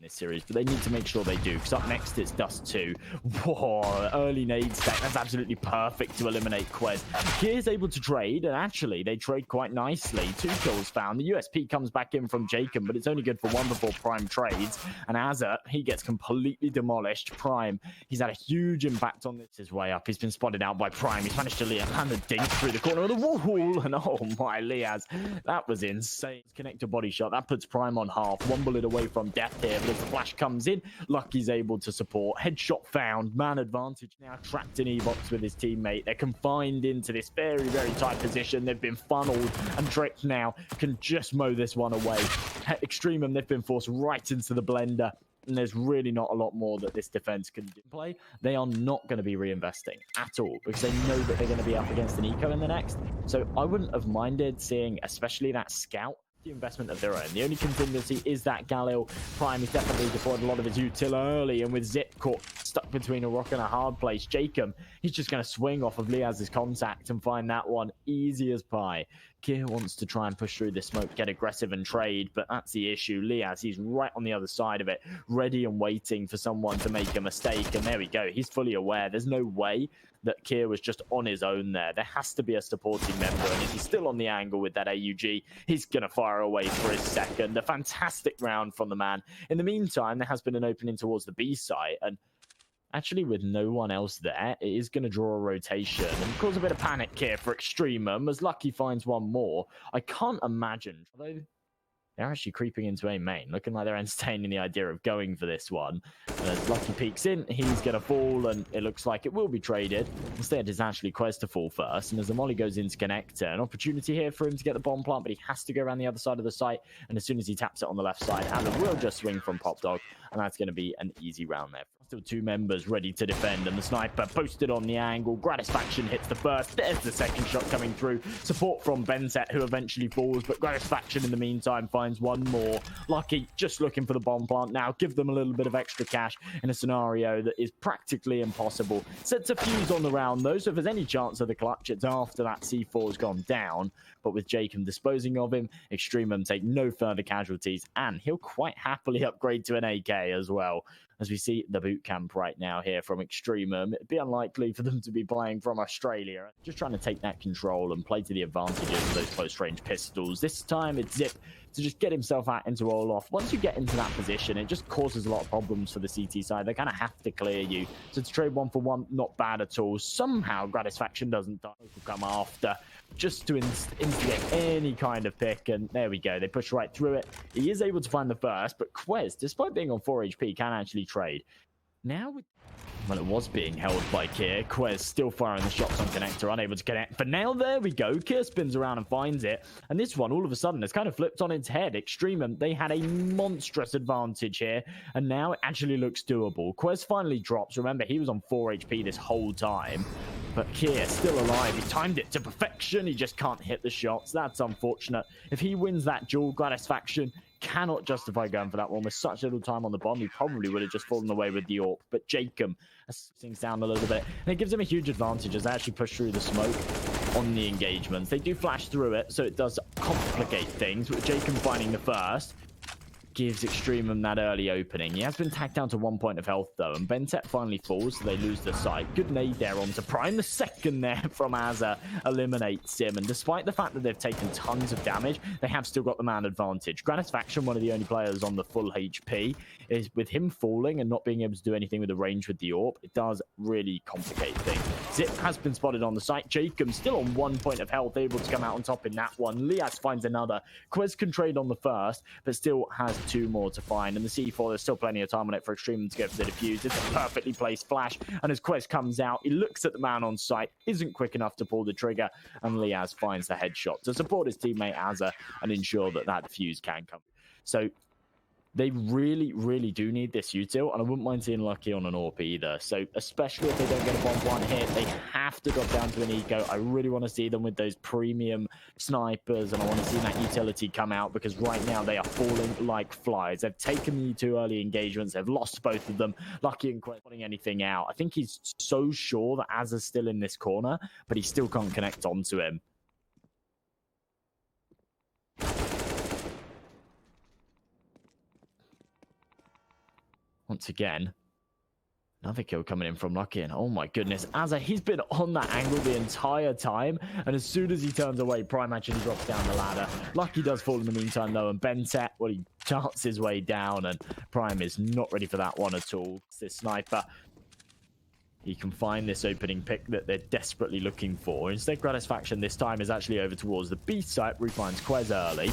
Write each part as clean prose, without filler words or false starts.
this series, but they need to make sure they do, because up next it's Dust 2. Whoa, early nade stack. That's absolutely perfect to eliminate kwezz. Gear's able to trade, and actually they trade quite nicely. 2 kills found. The USP comes back in from jkaem, but it's only good for 1 before Prime trades. And Azza, he gets completely demolished. Prime, he's had a huge impact on this. His way up. He's been spotted out by Prime. He's managed to land a dink through the corner of the wall. And oh my, Liazz, that was insane. Connector body shot. That puts Prime on half. 1 bullet away from death here. But as the flash comes in, Lucky's able to support. Headshot found. Man advantage now trapped in E-box with his teammate. They're confined into this very, very tight position. They've been funneled, and Trick now can just mow this one away. EXTREMUM, they've been forced right into the blender, and there's really not a lot more that this defense can do. Play, they are not going to be reinvesting at all, because they know that they're going to be up against an niko in the next. So I wouldn't have minded seeing, especially that scout, the investment of their own. The only contingency is that Galil. Prime is definitely deployed a lot of his util early, and with Zip caught stuck between a rock and a hard place, jkaem, he's just going to swing off of Liazz's contact and find that one easy as pie. Kier wants to try and push through this smoke, get aggressive and trade, but that's the issue. Liazz, he's right on the other side of it, ready and waiting for someone to make a mistake, and there we go. He's fully aware. There's no way that Kier was just on his own there. There has to be a supporting member, and if he's still on the angle with that AUG, he's going to fire away for his second. A fantastic round from the man. In the meantime, there has been an opening towards the B site, and actually with no one else there, it is going to draw a rotation and cause a bit of panic here for EXTREMUM as Lucky finds one more. I can't imagine, although they're actually creeping into a main, looking like they're entertaining the idea of going for this one. And as Lucky peeks in, he's going to fall, and it looks like it will be traded. Instead, it's actually kwezz to fall first, and as the molly goes into connector, an opportunity here for him to get the bomb plant, but he has to go around the other side of the site, and as soon as he taps it on the left side, Hannah will just swing from Pop Dog, and that's going to be an easy round there. Still 2 members ready to defend, and the sniper posted on the angle. Gratisfaction hits the first. There's the second shot coming through. Support from BnTeT, who eventually falls, but Gratisfaction in the meantime finds one more. Lucky just looking for the bomb plant now. Give them a little bit of extra cash in a scenario that is practically impossible. Sets a fuse on the round though, so if there's any chance of the clutch, it's after that C4 has gone down. But with jkaem disposing of him, EXTREMUM take no further casualties, and he'll quite happily upgrade to an AK as well. As we see the boot camp right now here from EXTREMUM, it'd be unlikely for them to be playing from Australia. Just trying to take that control and play to the advantages of those close-range pistols. This time it's Zip to just get himself out into roll-off. Once you get into that position, it just causes a lot of problems for the CT side. They kind of have to clear you. So to trade 1 for 1, not bad at all. Somehow Gratisfaction doesn't die. Will come after just to instigate any kind of pick, and there we go. They push right through it. He is able to find the first, but kwezz, despite being on 4 HP, can actually trade. Now with... Well, it was being held by Kier. kwezz still firing the shots on connector, unable to connect. But now there we go. Kier spins around and finds it. And this one, all of a sudden, has kind of flipped on its head. EXTREMUM, they had a monstrous advantage here. And now it actually looks doable. kwezz finally drops. Remember, he was on 4 HP this whole time. But Kier still alive. He timed it to perfection. He just can't hit the shots. That's unfortunate. If he wins that duel, Gratisfaction cannot justify going for that one with such little time on the bomb. He probably would have just fallen away with the AWP. But jkaem sinks down a little bit, and it gives him a huge advantage as they actually push through the smoke on the engagements. They do flash through it, so it does complicate things. With jkaem finding the first, gives EXTREMUM that early opening. He has been tacked down to 1 point of health though, and BnTeT finally falls, so they lose the sight. Good nade there onto Prime. The second there from Azza eliminates him, and despite the fact that they've taken tons of damage, they have still got the man advantage. Gratisfaction, one of the only players on the full HP, is with him falling and not being able to do anything with the range with the AWP, it does really complicate things. Zip has been spotted on the site. jkaem still on 1 point of health, able to come out on top in that one. Liazz finds another. kwezz can trade on the first, but still has 2 more to find, and the C4, there's still plenty of time on it for EXTREMUM to go for the defuse. It's a perfectly placed flash, and as kwezz comes out, he looks at the man on site, isn't quick enough to pull the trigger, and Liazz finds the headshot to support his teammate Azza and ensure that that defuse can come. So they really, really do need this util, and I wouldn't mind seeing Lucky on an AWP either. So especially if they don't get a bomb plant hit, they have to drop down to an eco. I really want to see them with those premium snipers, and I want to see that utility come out, because right now they are falling like flies. They've taken the 2 early engagements. They've lost both of them. Lucky and kwezz putting anything out. I think he's so sure that Azza's still in this corner, but he still can't connect onto him. Once again, another kill coming in from Lucky, and oh my goodness, Azza, he's been on that angle the entire time, and as soon as he turns away, Prime actually drops down the ladder. Lucky does fall in the meantime though, and BnTeT, well, he charts his way down, and Prime is not ready for that one at all. It's this sniper. He can find this opening pick that they're desperately looking for. Instead, Gratisfaction this time is actually over towards the B site, where he finds kwezz early.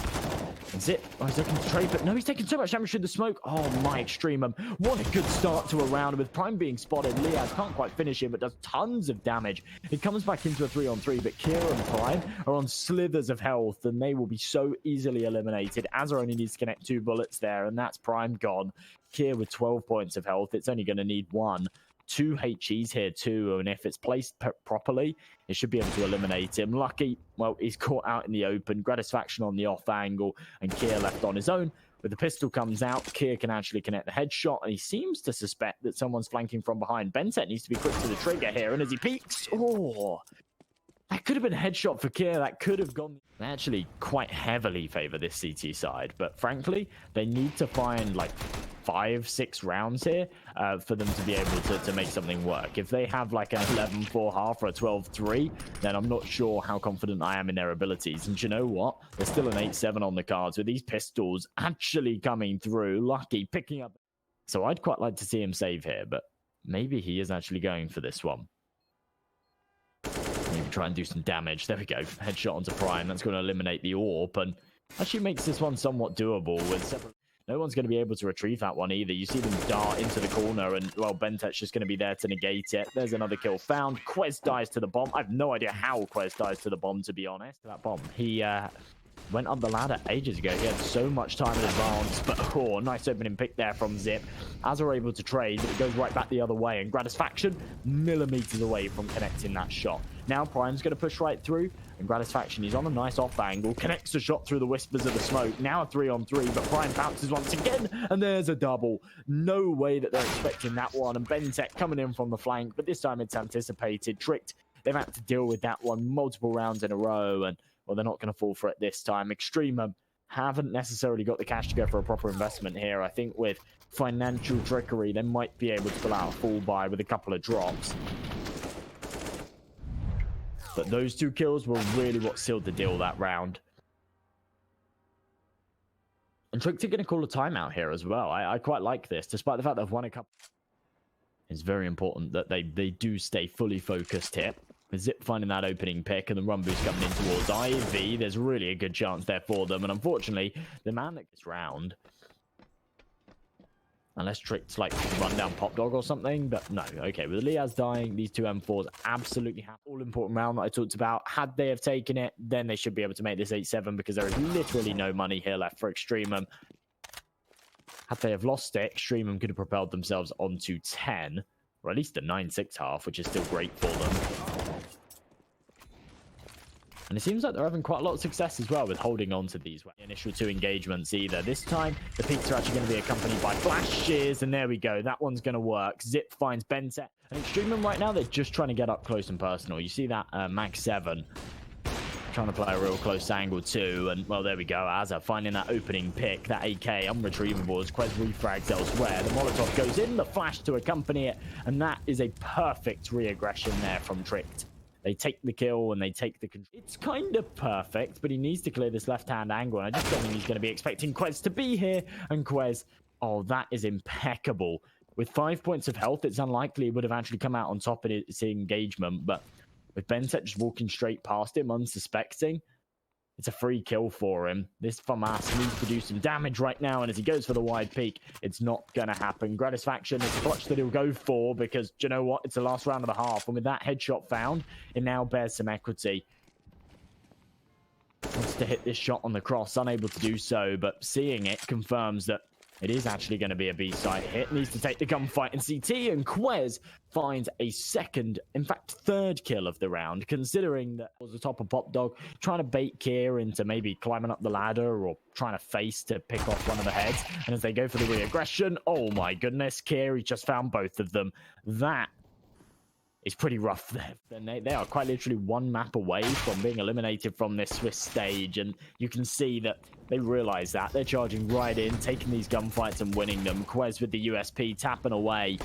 And Zip, oh, he's looking to trade, but no, he's taking so much damage through the smoke. Oh, my EXTREMUM. What a good start to a round. With Prime being spotted, Liazz can't quite finish him, but does tons of damage. It comes back into a 3-on-3, but Kira and Prime are on slithers of health, and they will be so easily eliminated. Azza only needs to connect 2 bullets there, and that's Prime gone. Kira with 12 points of health. It's only going to need 1. 2 HEs here too, and if it's placed properly, it should be able to eliminate him. Lucky, well, he's caught out in the open. Gratisfaction on the off angle, and Kier left on his own. When the pistol comes out, Kier can actually connect the headshot, and he seems to suspect that someone's flanking from behind. BnTeT needs to be quick to the trigger here, and as he peeks, oh, that could have been a headshot for Kier. That could have gone. They actually quite heavily favor this CT side, but frankly, they need to find like 5-6 rounds here for them to be able to make something work. If they have like an 11-4 half or a 12-3, then I'm not sure how confident I am in their abilities. And you know what? There's still an 8-7 on the cards with these pistols actually coming through. Lucky picking up. So I'd quite like to see him save here, but maybe he is actually going for this one. Maybe try and do some damage. There we go. Headshot onto Prime. That's going to eliminate the AWP and actually makes this one somewhat doable with several. No one's going to be able to retrieve that one either. You see them dart into the corner, and, well, BnTeT's just going to be there to negate it. There's another kill found. kwezz dies to the bomb. I have no idea how kwezz dies to the bomb, to be honest. That bomb. He went up the ladder ages ago. He had so much time in advance, but, oh, nice opening pick there from Zip. As we're able to trade, but it goes right back the other way, and Gratisfaction millimeters away from connecting that shot. Now Prime's going to push right through, and Gratisfaction, he's on a nice off angle, connects the shot through the whispers of the smoke. Now a 3-on-3, but Prime bounces once again, and there's a double. No way that they're expecting that one, and BnTeT coming in from the flank, but this time it's anticipated. Tricked, they've had to deal with that one multiple rounds in a row, and, well, they're not going to fall for it this time. EXTREMUM haven't necessarily got the cash to go for a proper investment here. I think with financial trickery, they might be able to pull out a full buy with a couple of drops. But those 2 kills were really what sealed the deal that round. And Tricked are going to call a timeout here as well. I quite like this, despite the fact they've won a couple. It's very important that they do stay fully focused here. With Zip finding that opening pick and the run boost coming in towards Ivy, there's really a good chance there for them. And unfortunately, the man that gets round, unless Tricked's like run down Pop Dog or something, but no. Okay, with Liazz dying, these 2 M4s absolutely have all important round that I talked about. Had they have taken it, then they should be able to make this 8-7 because there is literally no money here left for EXTREMUM. Had they have lost it, EXTREMUM could have propelled themselves onto 10, or at least a 9-6 half, which is still great for them. And it seems like they're having quite a lot of success as well with holding on to these initial 2 engagements either. This time, the peaks are actually going to be accompanied by flashes, and there we go. That one's going to work. Zip finds BnTeT. And EXTREMUM right now, they're just trying to get up close and personal. You see that Mag 7 trying to play a real close angle too, and, well, there we go. Azza finding that opening pick, that AK unretrievable as kwezz refrags elsewhere. The Molotov goes in, the flash to accompany it, and that is a perfect re-aggression there from Tricked. They take the kill and they take the control. It's kind of perfect, but he needs to clear this left-hand angle, and I just don't think he's going to be expecting kwezz to be here. And kwezz, oh, that is impeccable. With 5 points of health, it's unlikely he would have actually come out on top of his engagement, but with BnTeT just walking straight past him, unsuspecting, it's a free kill for him. This FAMAS needs to do some damage right now, and as he goes for the wide peak, it's not going to happen. Gratisfaction is a clutch that he'll go for because, do you know what? It's the last round of the half, and with that headshot found, it now bears some equity. Wants to hit this shot on the cross, unable to do so, but seeing it confirms that it is actually going to be a B-site hit. Needs to take the gunfight in CT, and kwezz finds a second, in fact, 3rd kill of the round, considering that it was the top of Pop Dog, trying to bait Kier into maybe climbing up the ladder or trying to face to pick off one of the heads. And as they go for the re-aggression, oh my goodness, Kier, he just found both of them. That is pretty rough there. They are quite literally one map away from being eliminated from this Swiss stage, and you can see that they realize that. They're charging right in, taking these gunfights and winning them. kwezz with the USP tapping away.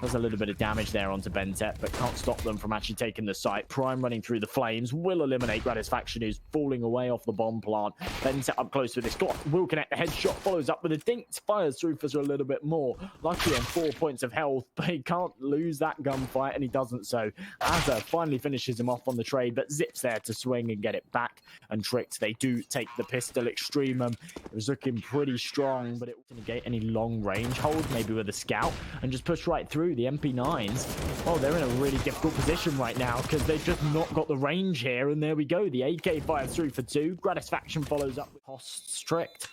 Does a little bit of damage there onto BnTeT, but can't stop them from actually taking the site. Prime running through the flames will eliminate Gratisfaction, who's falling away off the bomb plant. BnTeT up close with this Glock, will connect the headshot, follows up with a dink, fires through for a little bit more. Lucky on 4 points of health, but he can't lose that gunfight, and he doesn't so. Azza finally finishes him off on the trade, but Zips there to swing and get it back. And Tricked, they do take the pistol. EXTREMUM, it was looking pretty strong, but it didn't negate any long range hold, maybe with a scout, and just push right through. The MP9s, well, they're in a really difficult position right now because they've just not got the range here, and there we go. The AK fires through for 2. Gratisfaction follows up with costs Tricked.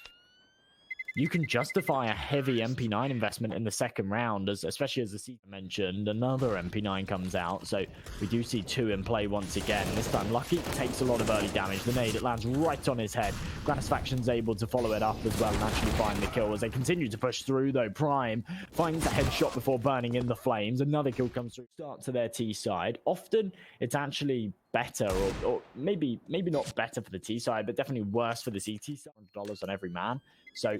You can justify a heavy MP9 investment in the second round, especially as the C mentioned, another MP9 comes out. So we do see 2 in play once again. This time Lucky takes a lot of early damage. The nade, it lands right on his head. Gratisfaction's able to follow it up as well and actually find the kill as they continue to push through though. Prime finds a headshot before burning in the flames. Another kill comes through. Start to their T side. Often it's actually better, or maybe not better for the T side, but definitely worse for the CT side. $100 on every man. So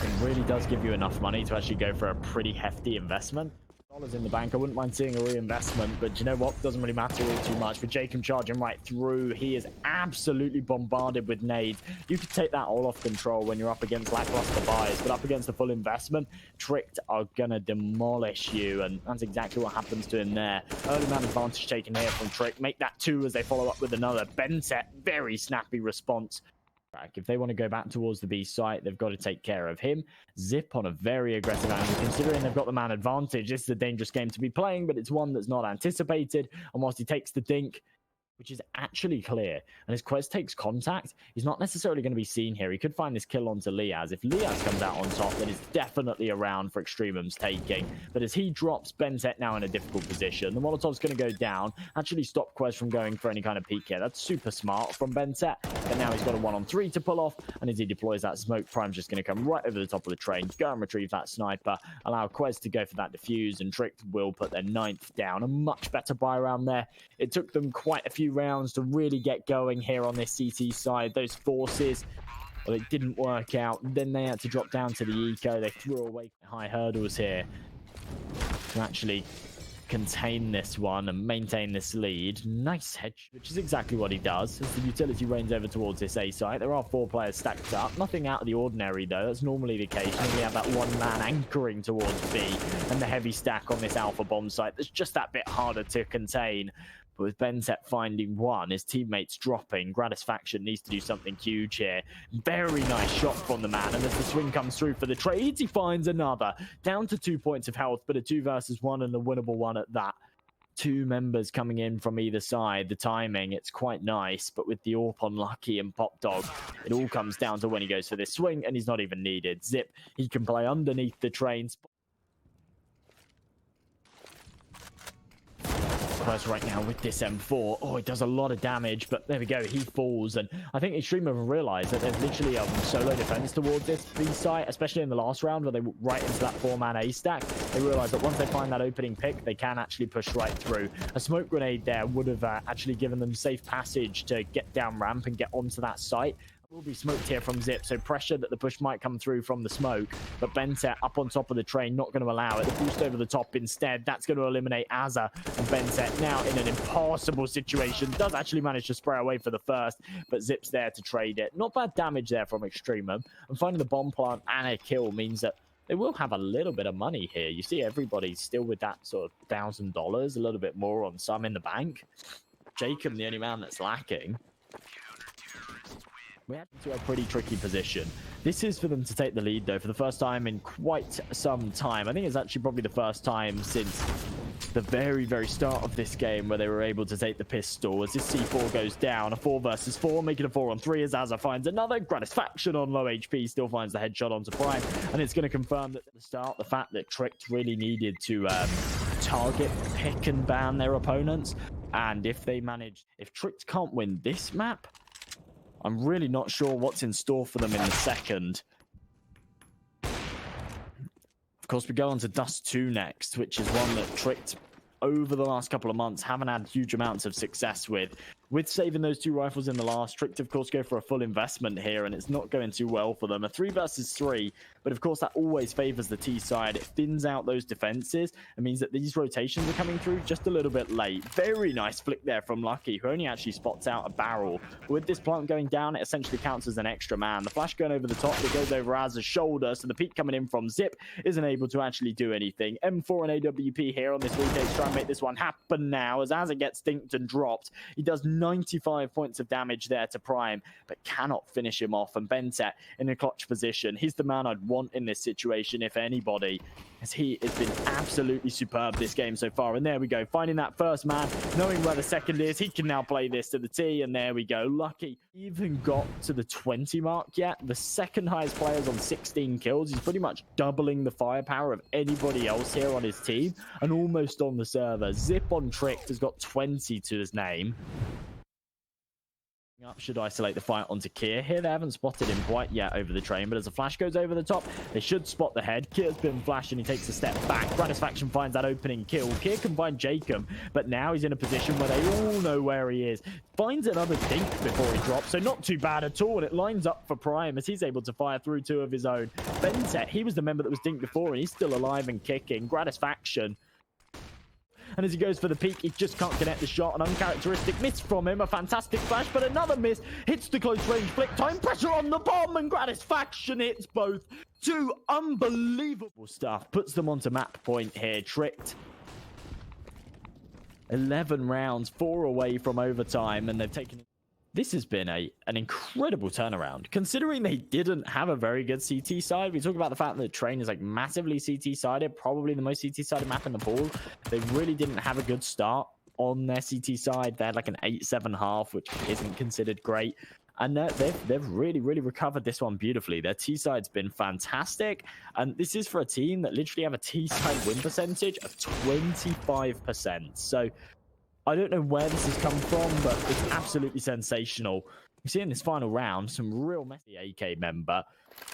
it really does give you enough money to actually go for a pretty hefty investment. Dollars in the bank, I wouldn't mind seeing a reinvestment, but you know what? Doesn't really matter all too much. With jkaem charging right through, he is absolutely bombarded with nades. You could take that all off control when you're up against lackluster buys, but up against the full investment, Tricked are gonna demolish you, and that's exactly what happens to him there. Early man advantage taken here from Tricked. Make that 2 as they follow up with another. BnTeT, very snappy response. If they want to go back towards the B site, they've got to take care of him. Zip on a very aggressive angle. Considering they've got the man advantage, this is a dangerous game to be playing, but it's one that's not anticipated. And whilst he takes the dink, which is actually clear, and as kwezz takes contact, he's not necessarily going to be seen here. He could find this kill onto Liazz. If Liazz comes out on top, then it's definitely a round for EXTREMUM's taking. But as he drops, BnTeT now in a difficult position. The Molotov's going to go down, actually stop kwezz from going for any kind of peek here. That's super smart from BnTeT. But now he's got a 1-on-3 to pull off, and as he deploys that smoke, Prime's just going to come right over the top of the train, go and retrieve that sniper, allow kwezz to go for that defuse, and Tricked will put their 9th down. A much better buy round there. It took them quite a few rounds to really get going here on this CT side. Those forces, well, it didn't work out. Then they had to drop down to the eco. They threw away high hurdles here to actually contain this one and maintain this lead. Nice hedge, which is exactly what he does as the utility rains over towards this A site. There are 4 players stacked up. Nothing out of the ordinary though. That's normally the case. You normally have that one man anchoring towards B and the heavy stack on this alpha bomb site that's just that bit harder to contain. But with BnTeT finding 1, his teammates dropping, Gratisfaction needs to do something huge here. Very nice shot from the man, and as the swing comes through for the trades, he finds another. Down to 2 points of health, but a 2 versus 1 and a winnable one at that. 2 members coming in from either side. The timing, it's quite nice, but with the AWP on Lucky and Pop Dog, it all comes down to when he goes for this swing, and he's not even needed. Zip, he can play underneath the train. Right now with this M4, oh, it does a lot of damage, but there we go, he falls. And I think EXTREMUM have realized that there's literally a solo defense towards this B site, especially in the last round where they were right into that 4-man A stack. They realize that once they find that opening pick, they can actually push right through. A smoke grenade there would have actually given them safe passage to get down ramp and get onto that site. Will be smoked here from Zip, so pressure that the push might come through from the smoke, but BnTeT up on top of the train, not going to allow it. The boost over the top instead, that's going to eliminate Azza, and BnTeT now in an impossible situation, does actually manage to spray away for the first, but Zip's there to trade it. Not bad damage there from EXTREMUM, and finding the bomb plant and a kill means that they will have a little bit of money here. You see everybody's still with that sort of $1,000, a little bit more on some in the bank. jkaem, the only man that's lacking. We had to a pretty tricky position. This is for them to take the lead, though, for the first time in quite some time. I think it's actually probably the first time since the very, very start of this game where they were able to take the pistol. As this C4 goes down, a 4 versus 4, making a 4-on-3 as Azza finds another. Gratisfaction on low HP still finds the headshot onto Prime, and it's going to confirm that at the start, the fact that Tricked really needed to target, pick, and ban their opponents. And if Tricked can't win this map, I'm really not sure what's in store for them in the second. Of course, we go on to Dust 2 next, which is one that Tricked over the last couple of months haven't had huge amounts of success with saving those 2 rifles in the last. Tricked, of course, go for a full investment here, and it's not going too well for them. A 3 versus 3, but of course that always favors the T side. It thins out those defenses. It means that these rotations are coming through just a little bit late. Very nice flick there from Lucky, who only actually spots out a barrel. With this plant going down, it essentially counts as an extra man. The flash going over the top, it goes over Az's shoulder, so the peek coming in from Zip isn't able to actually do anything. M4 and AWP here on this retake to try and make this one happen now, as it gets dinked and dropped. He does 95 points of damage there to Prime, but cannot finish him off. And BnTeT in a clutch position. He's the man I'd want in this situation, if anybody, as he has been absolutely superb this game so far. And there we go, finding that first man, knowing where the second is. He can now play this to the T, and there we go. Lucky even got to the 20 mark yet. The second highest players on 16 kills. He's pretty much doubling the firepower of anybody else here on his team, and almost on the server. Zip on Tricked has got 20 to his name. Up should isolate the fight onto Kier. Here they haven't spotted him quite yet over the train, but as the flash goes over the top, they should spot the head. Kier's been flashed and he takes a step back. Gratisfaction finds that opening kill. Kier can find jkaem, but now he's in a position where they all know where he is. Finds another dink before he drops, so not too bad at all, and it lines up for Prime as he's able to fire through 2 of his own. BnTeT, he was the member that was dinked before, and he's still alive and kicking. Gratisfaction, and as he goes for the peak, he just can't connect the shot. An uncharacteristic miss from him. A fantastic flash, but another miss. Hits the close range flick. Time pressure on the bomb, and Gratisfaction hits both. 2 unbelievable stuff. Puts them onto map point here. Tricked. 11 rounds, 4 away from overtime, and they've taken... This has been an incredible turnaround, considering they didn't have a very good CT side. We talk about the fact that the train is like massively CT sided, probably the most CT sided map in the pool. They really didn't have a good start on their CT side. They had like an 8-7 which isn't considered great. And they've really recovered this one beautifully. Their T side's been fantastic, and this is for a team that literally have a T side win percentage of 25%. So I don't know where this has come from, but it's absolutely sensational. You see in this final round, some real messy AK member.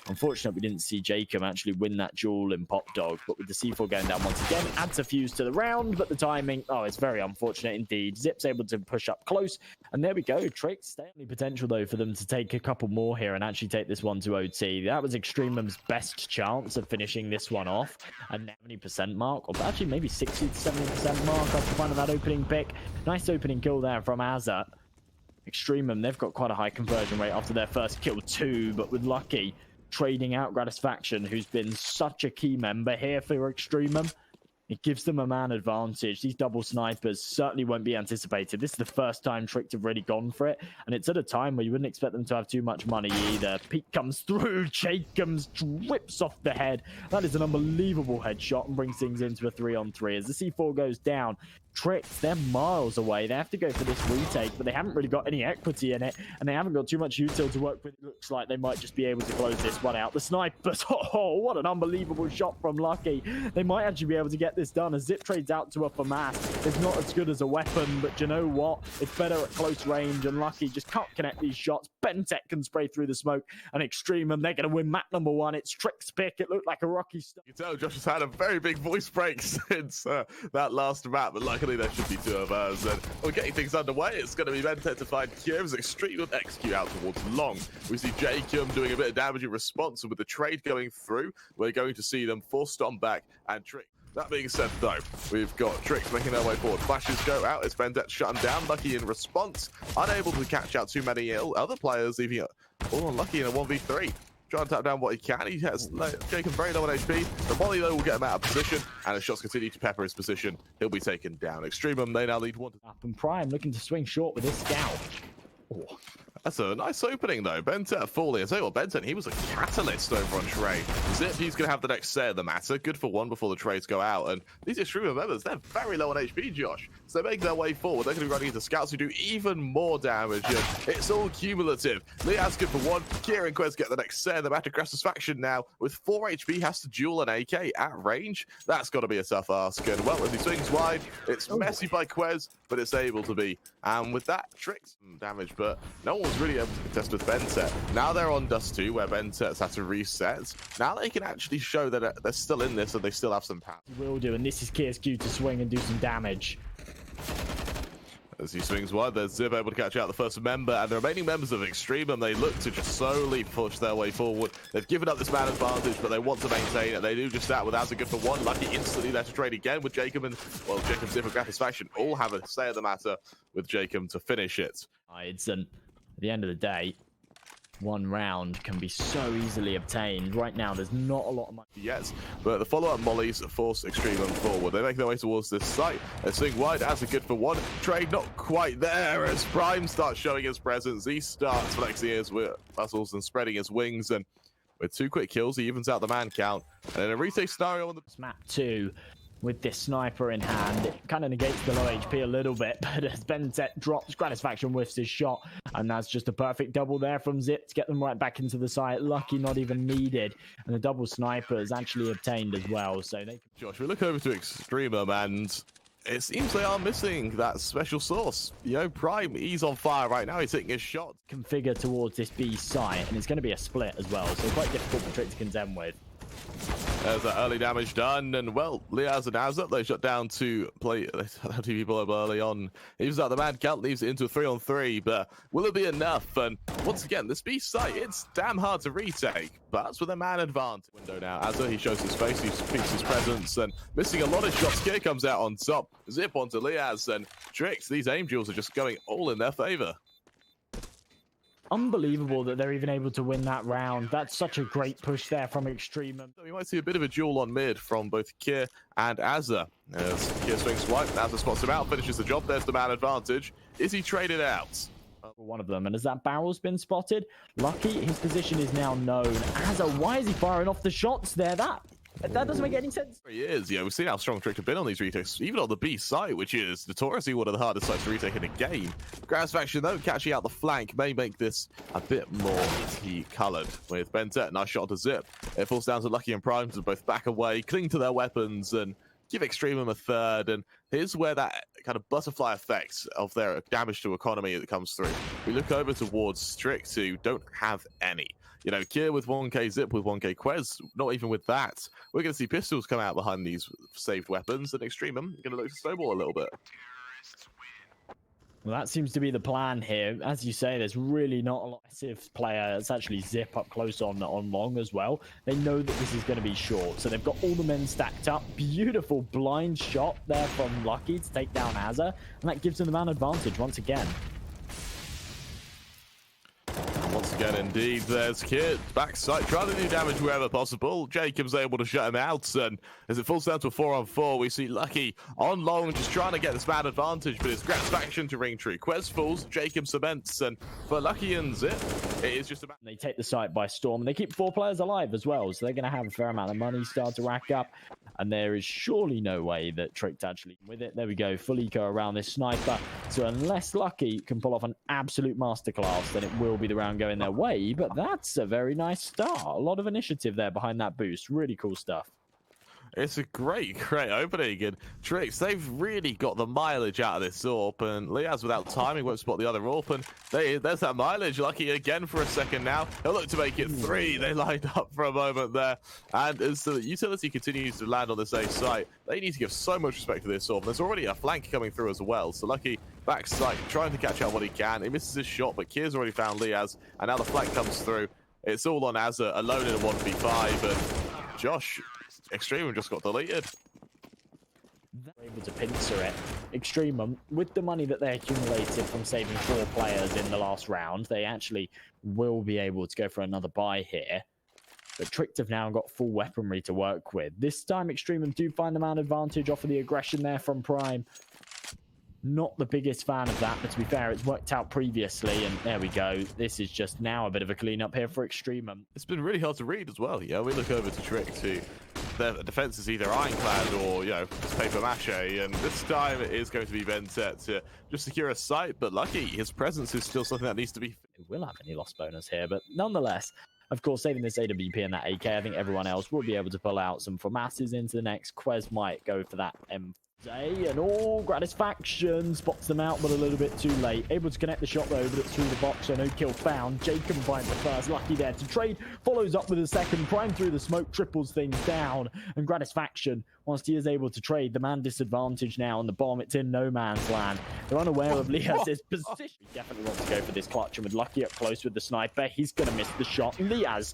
Unfortunately, we didn't see jkaem actually win that duel in Pop Dog, but with the C4 going down once again, adds a fuse to the round, but the timing, it's very unfortunate indeed. Zip's able to push up close, and there we go. Trick's definitely potential, though, for them to take a couple more here and actually take this one to OT. That was EXTREMUM's best chance of finishing this one off, a 70% mark, or actually maybe 60 to 70% mark after finding that opening pick. Nice opening kill there from Azza. EXTREMUM, they've got quite a high conversion rate after their first kill too, but with Lucky trading out Gratisfaction, who's been such a key member here for EXTREMUM, it gives them a man advantage. These double snipers certainly won't be anticipated. This is the first time Tricked have really gone for it, and it's at a time where you wouldn't expect them to have too much money either. Peek comes through, jkaem drips off the head. That is an unbelievable headshot and brings things into a 3-on-3. As the C4 goes down, Tricked, they're miles away. They have to go for this retake, but they haven't really got any equity in it, and they haven't got too much util to work with. It looks like they might just be able to close this one out. The snipers, what an unbelievable shot from Lucky. They might actually be able to get this done as Zip trades out to a FAMAS. It's not as good as a weapon, but you know what? It's better at close range, and Lucky just can't connect these shots. BnTeT can spray through the smoke, and EXTREMUM, they're going to win map number 1. It's Trick's pick. It looked like a rocky start. You can tell Josh has had a very big voice break since that last map, but luckily there should be 2 of us, and we're getting things underway. It's going to be BnTeT to find KRIMZ. EXTREMUM execute out towards long. We see jkaem doing a bit of damage in response, and with the trade going through, we're going to see them forced on back and Trick. That being said, though, we've got Tricks making their way forward. Flashes go out. It's BnTeT shutting down. Lucky in response, unable to catch out too many other players, leaving it all unlucky in a 1v3. Trying to tap down what he can. He has jkaem very low on HP. The volley, though, will get him out of position, and as shots continue to pepper his position, he'll be taken down. EXTREMUM, they now lead 1. Up and Prime looking to swing short with this scout. Oh, that's a nice opening, though. BnTeT falling. I tell you what, BnTeT, he was a catalyst over on trade. Zip, he's going to have the next say of the matter. Good for 1 before the trades go out. And these EXTREMUM members, they're very low on HP, Josh. So they make their way forward. They're going to be running into scouts who do even more damage. And it's all cumulative. Liazz good for one. Kieran and kwezz get the next set. They're back to Gratisfaction now. With 4 HP, has to duel an AK at range. That's got to be a tough ask. And well, as he swings wide, it's messy by kwezz, but it's able to be. And with that, Tricks some damage, but no one was really able to contest with BnTeT. Now they're on Dust 2, where BnTeT's had to reset. Now they can actually show that they're still in this and they still have some power. He will do, and this is KSGO to swing and do some damage. As he swings wide, there's Zip able to catch out the first member, and the remaining members of EXTREMUM, they look to just slowly push their way forward. They've given up this man advantage, but they want to maintain it. They do just that with Azza good for one. Lucky instantly there to trade again with jkaem and, well, jkaem, Zip, and Gratisfaction all have a say of the matter with jkaem to finish it. And at the end of the day, one round can be so easily obtained. Right now, there's not a lot of money. Yes, but the follow-up mollies force EXTREMUM forward. They make their way towards this site. They swing wide, as a good for one. Trade not quite there as Prime starts showing his presence. He starts flexing his muscles and spreading his wings. And with 2 quick kills, he evens out the man count. And in a retake scenario on the Map 2, with this sniper in hand, it kind of negates the low HP a little bit, but as BnTeT drops, Gratisfaction whiffs his shot, and that's just a perfect double there from Zip to get them right back into the site. Lucky not even needed, and the double sniper is actually obtained as well. So they. Josh, we look over to EXTREMUM, and it seems they are missing that special source. You know, Prime, he's on fire right now. He's hitting his shot. Configure towards this B site, and it's going to be a split as well, so quite difficult for Trick to contend with. There's that early damage done, and well, Liazz and Azza, they shut down to play 2 people up early on. Evens out the man count, leaves it into a 3-on-3, but will it be enough? And once again, this B site, it's damn hard to retake, but with a man advantage. Window now, Azza, he shows his face, he speaks his presence, and missing a lot of shots. Kier comes out on top, Zip onto Liazz, and Tricks, these aim duels are just going all in their favor. Unbelievable that they're even able to win that round. That's such a great push there from EXTREMUM. So we might see a bit of a duel on mid from both Kier and Azza. As Kier swings wide, Azza spots him out, finishes the job. There's the man advantage. Is he traded out? One of them, and as that barrel's been spotted, Lucky, his position is now known. Azza, why is he firing off the shots there? That doesn't make any sense. He is. Yeah, we've seen how strong Trick have been on these retakes, even on the B site, which is notoriously one of the hardest sites to retake in the game. Gratisfaction, though, catching out the flank may make this a bit more coloured. With BnTeT, nice shot to Zip. It falls down to Lucky and Prime to both back away, cling to their weapons, and give EXTREMUM a third. And here's where that kind of butterfly effect of their damage to economy that comes through. We look over towards Trick, who don't have any. You know, Kier with 1k, Zip with 1k, kwezz, not even with that. We're going to see pistols come out behind these saved weapons, and EXTREMUM are going to look to snowball a little bit. Well, that seems to be the plan here. As you say, there's really not a lot of aggressive player. It's actually Zip up close on long as well. They know that this is going to be short, so they've got all the men stacked up. Beautiful blind shot there from Lucky to take down Azza, and that gives them the man advantage once again. Once again, indeed, there's Kier backside, trying to do damage wherever possible. jkaem's able to shut him out, and as it falls down to a 4-on-4, we see Lucky on long, just trying to get this man advantage, but it's Gratisfaction to ring tree. kwezz falls, jkaem cements, and for Lucky and Zip, it is just about... They take the site by storm, and they keep 4 players alive as well, so they're going to have a fair amount of money start to rack up, and there is surely no way that Trick's actually with it. There we go, full eco around this sniper, so unless Lucky can pull off an absolute masterclass, then it will be the round going their way, but that's a very nice start. A lot of initiative there behind that boost. Really cool stuff. It's a great opening, and Tricks, they've really got the mileage out of this AWP, and Liazz without timing won't spot the other AWP, and there's that mileage. Lucky again for a second now. He'll look to make it 3. They lined up for a moment there, and as the utility continues to land on this A site, they need to give so much respect to this AWP. There's already a flank coming through as well, so Lucky back site, trying to catch out what he can. He misses his shot, but Kier's already found Liazz, and now the flank comes through. It's all on Azza, alone in a 1v5, and Josh... EXTREMUM just got deleted. They're able to pincer it. EXTREMUM, with the money that they accumulated from saving 4 players in the last round, they actually will be able to go for another buy here. But Tricked have now got full weaponry to work with. This time, EXTREMUM do find the man advantage off of the aggression there from Prime. Not the biggest fan of that, but to be fair, it's worked out previously, and there we go. This is just now a bit of a clean-up here for EXTREMUM. It's been really hard to read as well. Yeah, we look over to Trick, who their defense is either ironclad or, you know, paper mache, and this time it is going to be BnTeT to just secure a site, but lucky, his presence is still something that needs to be... We will have any loss bonus here, but nonetheless, of course, saving this AWP and that AK, I think everyone else will be able to pull out some FAMASs into the next. kwezz might go for that M4, and all Gratisfaction spots them out, but a little bit too late. Able to connect the shot though, but it's through the box, so no kill found. jkaem finds the first, lucky there to trade, follows up with a second, prime through the smoke, triples things down, and Gratisfaction, whilst he is able to trade, the man disadvantage now on the bomb. It's in no man's land. They're unaware of Liazz's position. He definitely wants to go for this clutch, and with lucky up close with the sniper, he's going to miss the shot. Liazz,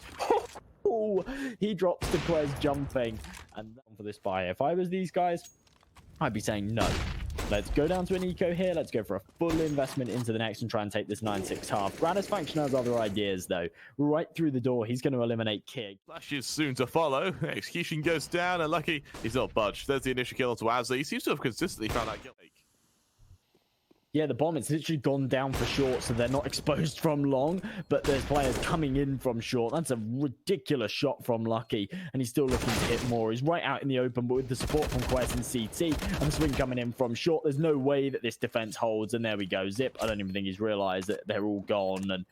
he drops the kwezz jumping, and for this buy. If I was these guys, I'd be saying no. Let's go down to a niko here. Let's go for a full investment into the next and try and take this 9-6 half. Gratisfaction has other ideas, though. Right through the door, he's going to eliminate Kick. Flash is soon to follow. Execution goes down, and lucky, he's not budged. There's the initial kill onto Abza. He seems to have consistently found that kill. Yeah, the bomb, it's literally gone down for short, so they're not exposed from long, but there's players coming in from short. That's a ridiculous shot from Lucky, and he's still looking to hit more. He's right out in the open, but with the support from kwezz and CT, and the swing coming in from short, there's no way that this defense holds, and there we go. Zip, I don't even think he's realized that they're all gone, and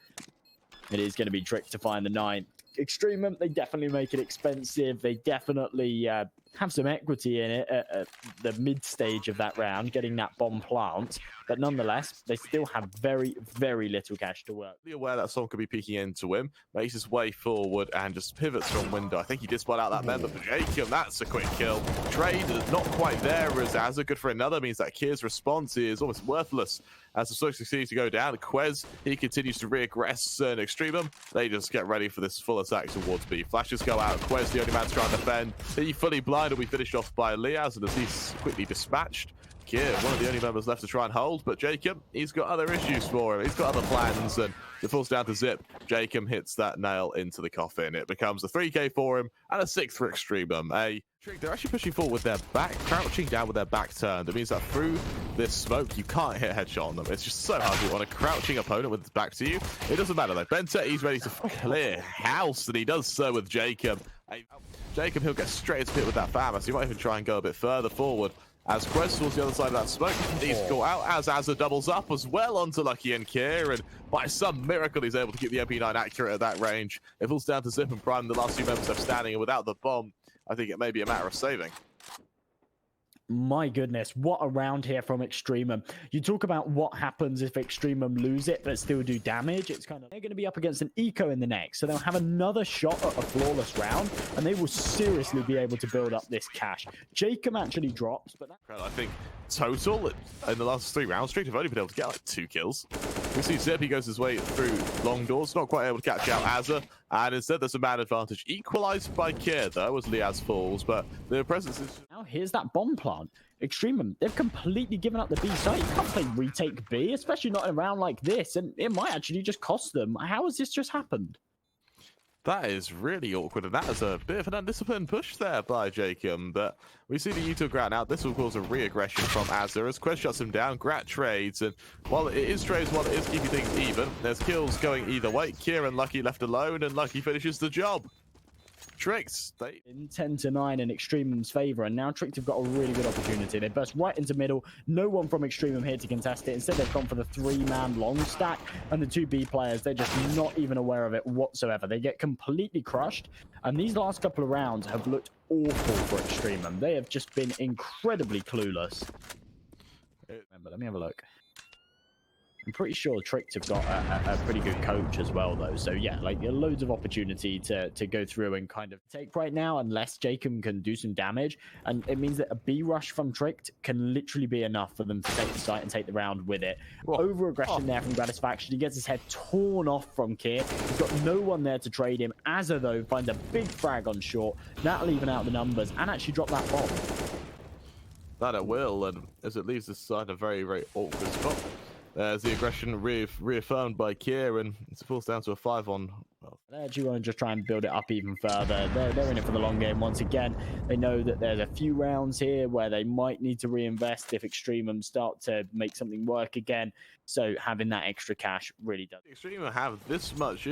it is going to be tricked to find the 9. EXTREMUM, they definitely make it expensive. They definitely have some equity in it at the mid stage of that round, getting that bomb plant. But nonetheless, they still have very, very little cash to work. Aware that someone could be peeking into him, makes his way forward and just pivots from window. I think he did spot out that member for jkaem. That's a quick kill. Trade not quite there as Azza. Good for another means that Kier's response is almost worthless as the switch succeeds to go down. kwezz, he continues to reaggress, and EXTREMUM, they just get ready for this full attack towards B. Flashes go out. kwezz, the only man to try and defend. He fully blind will be finished off by Liazz, and as he's quickly dispatched, Kier, one of the only members left to try and hold, but jkaem, he's got other issues for him. He's got other plans, and it falls down to Zip. jkaem hits that nail into the coffin. It becomes a 3k for him and a 6 for EXTREMUM. A trick, they're actually pushing forward with their back, crouching down with their back turned. It means that through this smoke, you can't hit a headshot on them. It's just so hard to do on a crouching opponent with his back to you. It doesn't matter though. BnTeT, he's ready to clear house, and he does so with jkaem. jkaem, he'll get straight into pit with that FAMAS. He might even try and go a bit further forward. As kwezz towards the other side of that smoke, he's caught out as Azza doubles up as well onto Lucky and Kier, and by some miracle he's able to keep the MP9 accurate at that range. It falls down to Zip and Prime, the last 2 members left standing, and without the bomb, I think it may be a matter of saving. My goodness, what a round here from EXTREMUM. You talk about what happens if EXTREMUM lose it but still do damage. It's kind of, they're going to be up against an eco in the next, so they'll have another shot at a flawless round, and they will seriously be able to build up this cash. jkaem actually drops, but that... I think total in the last 3 rounds, Street have only been able to get like 2 kills. We see Zip, he goes his way through long doors, not quite able to catch out Azza, and instead there's a man advantage. Equalized by Kier though, as Liazz falls, but their presence is... Now here's that bomb plant. EXTREMUM, they've completely given up the B site. You can't play retake B, especially not in a round like this, and it might actually just cost them. How has this just happened? That is really awkward, and that is a bit of an undisciplined push there by jkaem, but we see the util ground out. This will cause a re-aggression from Azza as kwezz shuts him down. Grat trades, and while it is trades, while it is keeping things even, there's kills going either way. Kier and Lucky left alone, and Lucky finishes the job. Tricks, they in 10-9 in EXTREMUM's favor, and now Tricked have got a really good opportunity. They burst right into middle. No one from EXTREMUM here to contest it. Instead, they've gone for the 3-man long stack, and the 2 B players, they're just not even aware of it whatsoever. They get completely crushed, and these last couple of rounds have looked awful for EXTREMUM. They have just been incredibly clueless. Remember, let me have a look. I'm pretty sure Tricked have got a pretty good coach as well, though. So, yeah, like, loads of opportunity to go through and kind of take right now, unless jkaem can do some damage. And it means that a B rush from Tricked can literally be enough for them to take the site and take the round with it. Over-aggression there from Gratisfaction. He gets his head torn off from Kier. He's got no one there to trade him. Azza, though, finds a big frag on short. That'll even out the numbers and actually drop that bomb. That it will, and as it leaves this side in a very, very awkward spot. There's the aggression reaffirmed by Kier, and it falls down to a 5-on They actually want to just try and build it up even further. They're in it for the long game once again. They know that there's a few rounds here where they might need to reinvest if EXTREMUM start to make something work again. So having that extra cash really does. EXTREMUM have this much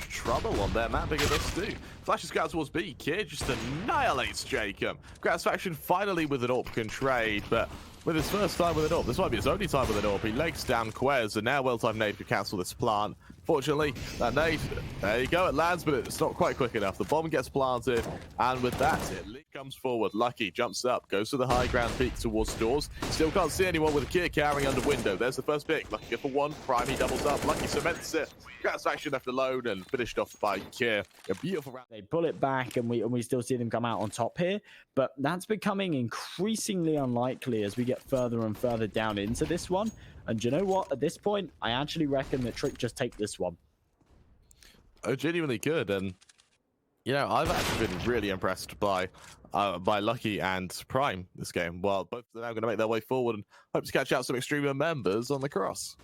trouble on their map against this too. Flashes out towards B. Kid just annihilates jkaem. Gratisfaction finally with an AWP can trade, but with his first time with an AWP, this might be his only time with an AWP. He legs down kwezz, and now well-timed nade could cancel this plant. Fortunately, that nade, there you go, it lands, but it's not quite quick enough. The bomb gets planted, and with that, it comes forward. Lucky jumps up, goes to the high ground peak towards doors. Still can't see anyone with a Kier carrying under window. There's the first pick. Lucky go for one. Prime, he doubles up. Lucky cements it. Gratisfaction left alone and finished off by Kier. A beautiful round. They pull it back, and we still see them come out on top here. But that's becoming increasingly unlikely as we get further and further down into this one. And you know what? At this point, I actually reckon that Trick just take this one. Oh, genuinely good. And, you know, I've actually been really impressed by Lucky and Prime this game. Well, both are now going to make their way forward and hope to catch out some EXTREMUM members on the cross.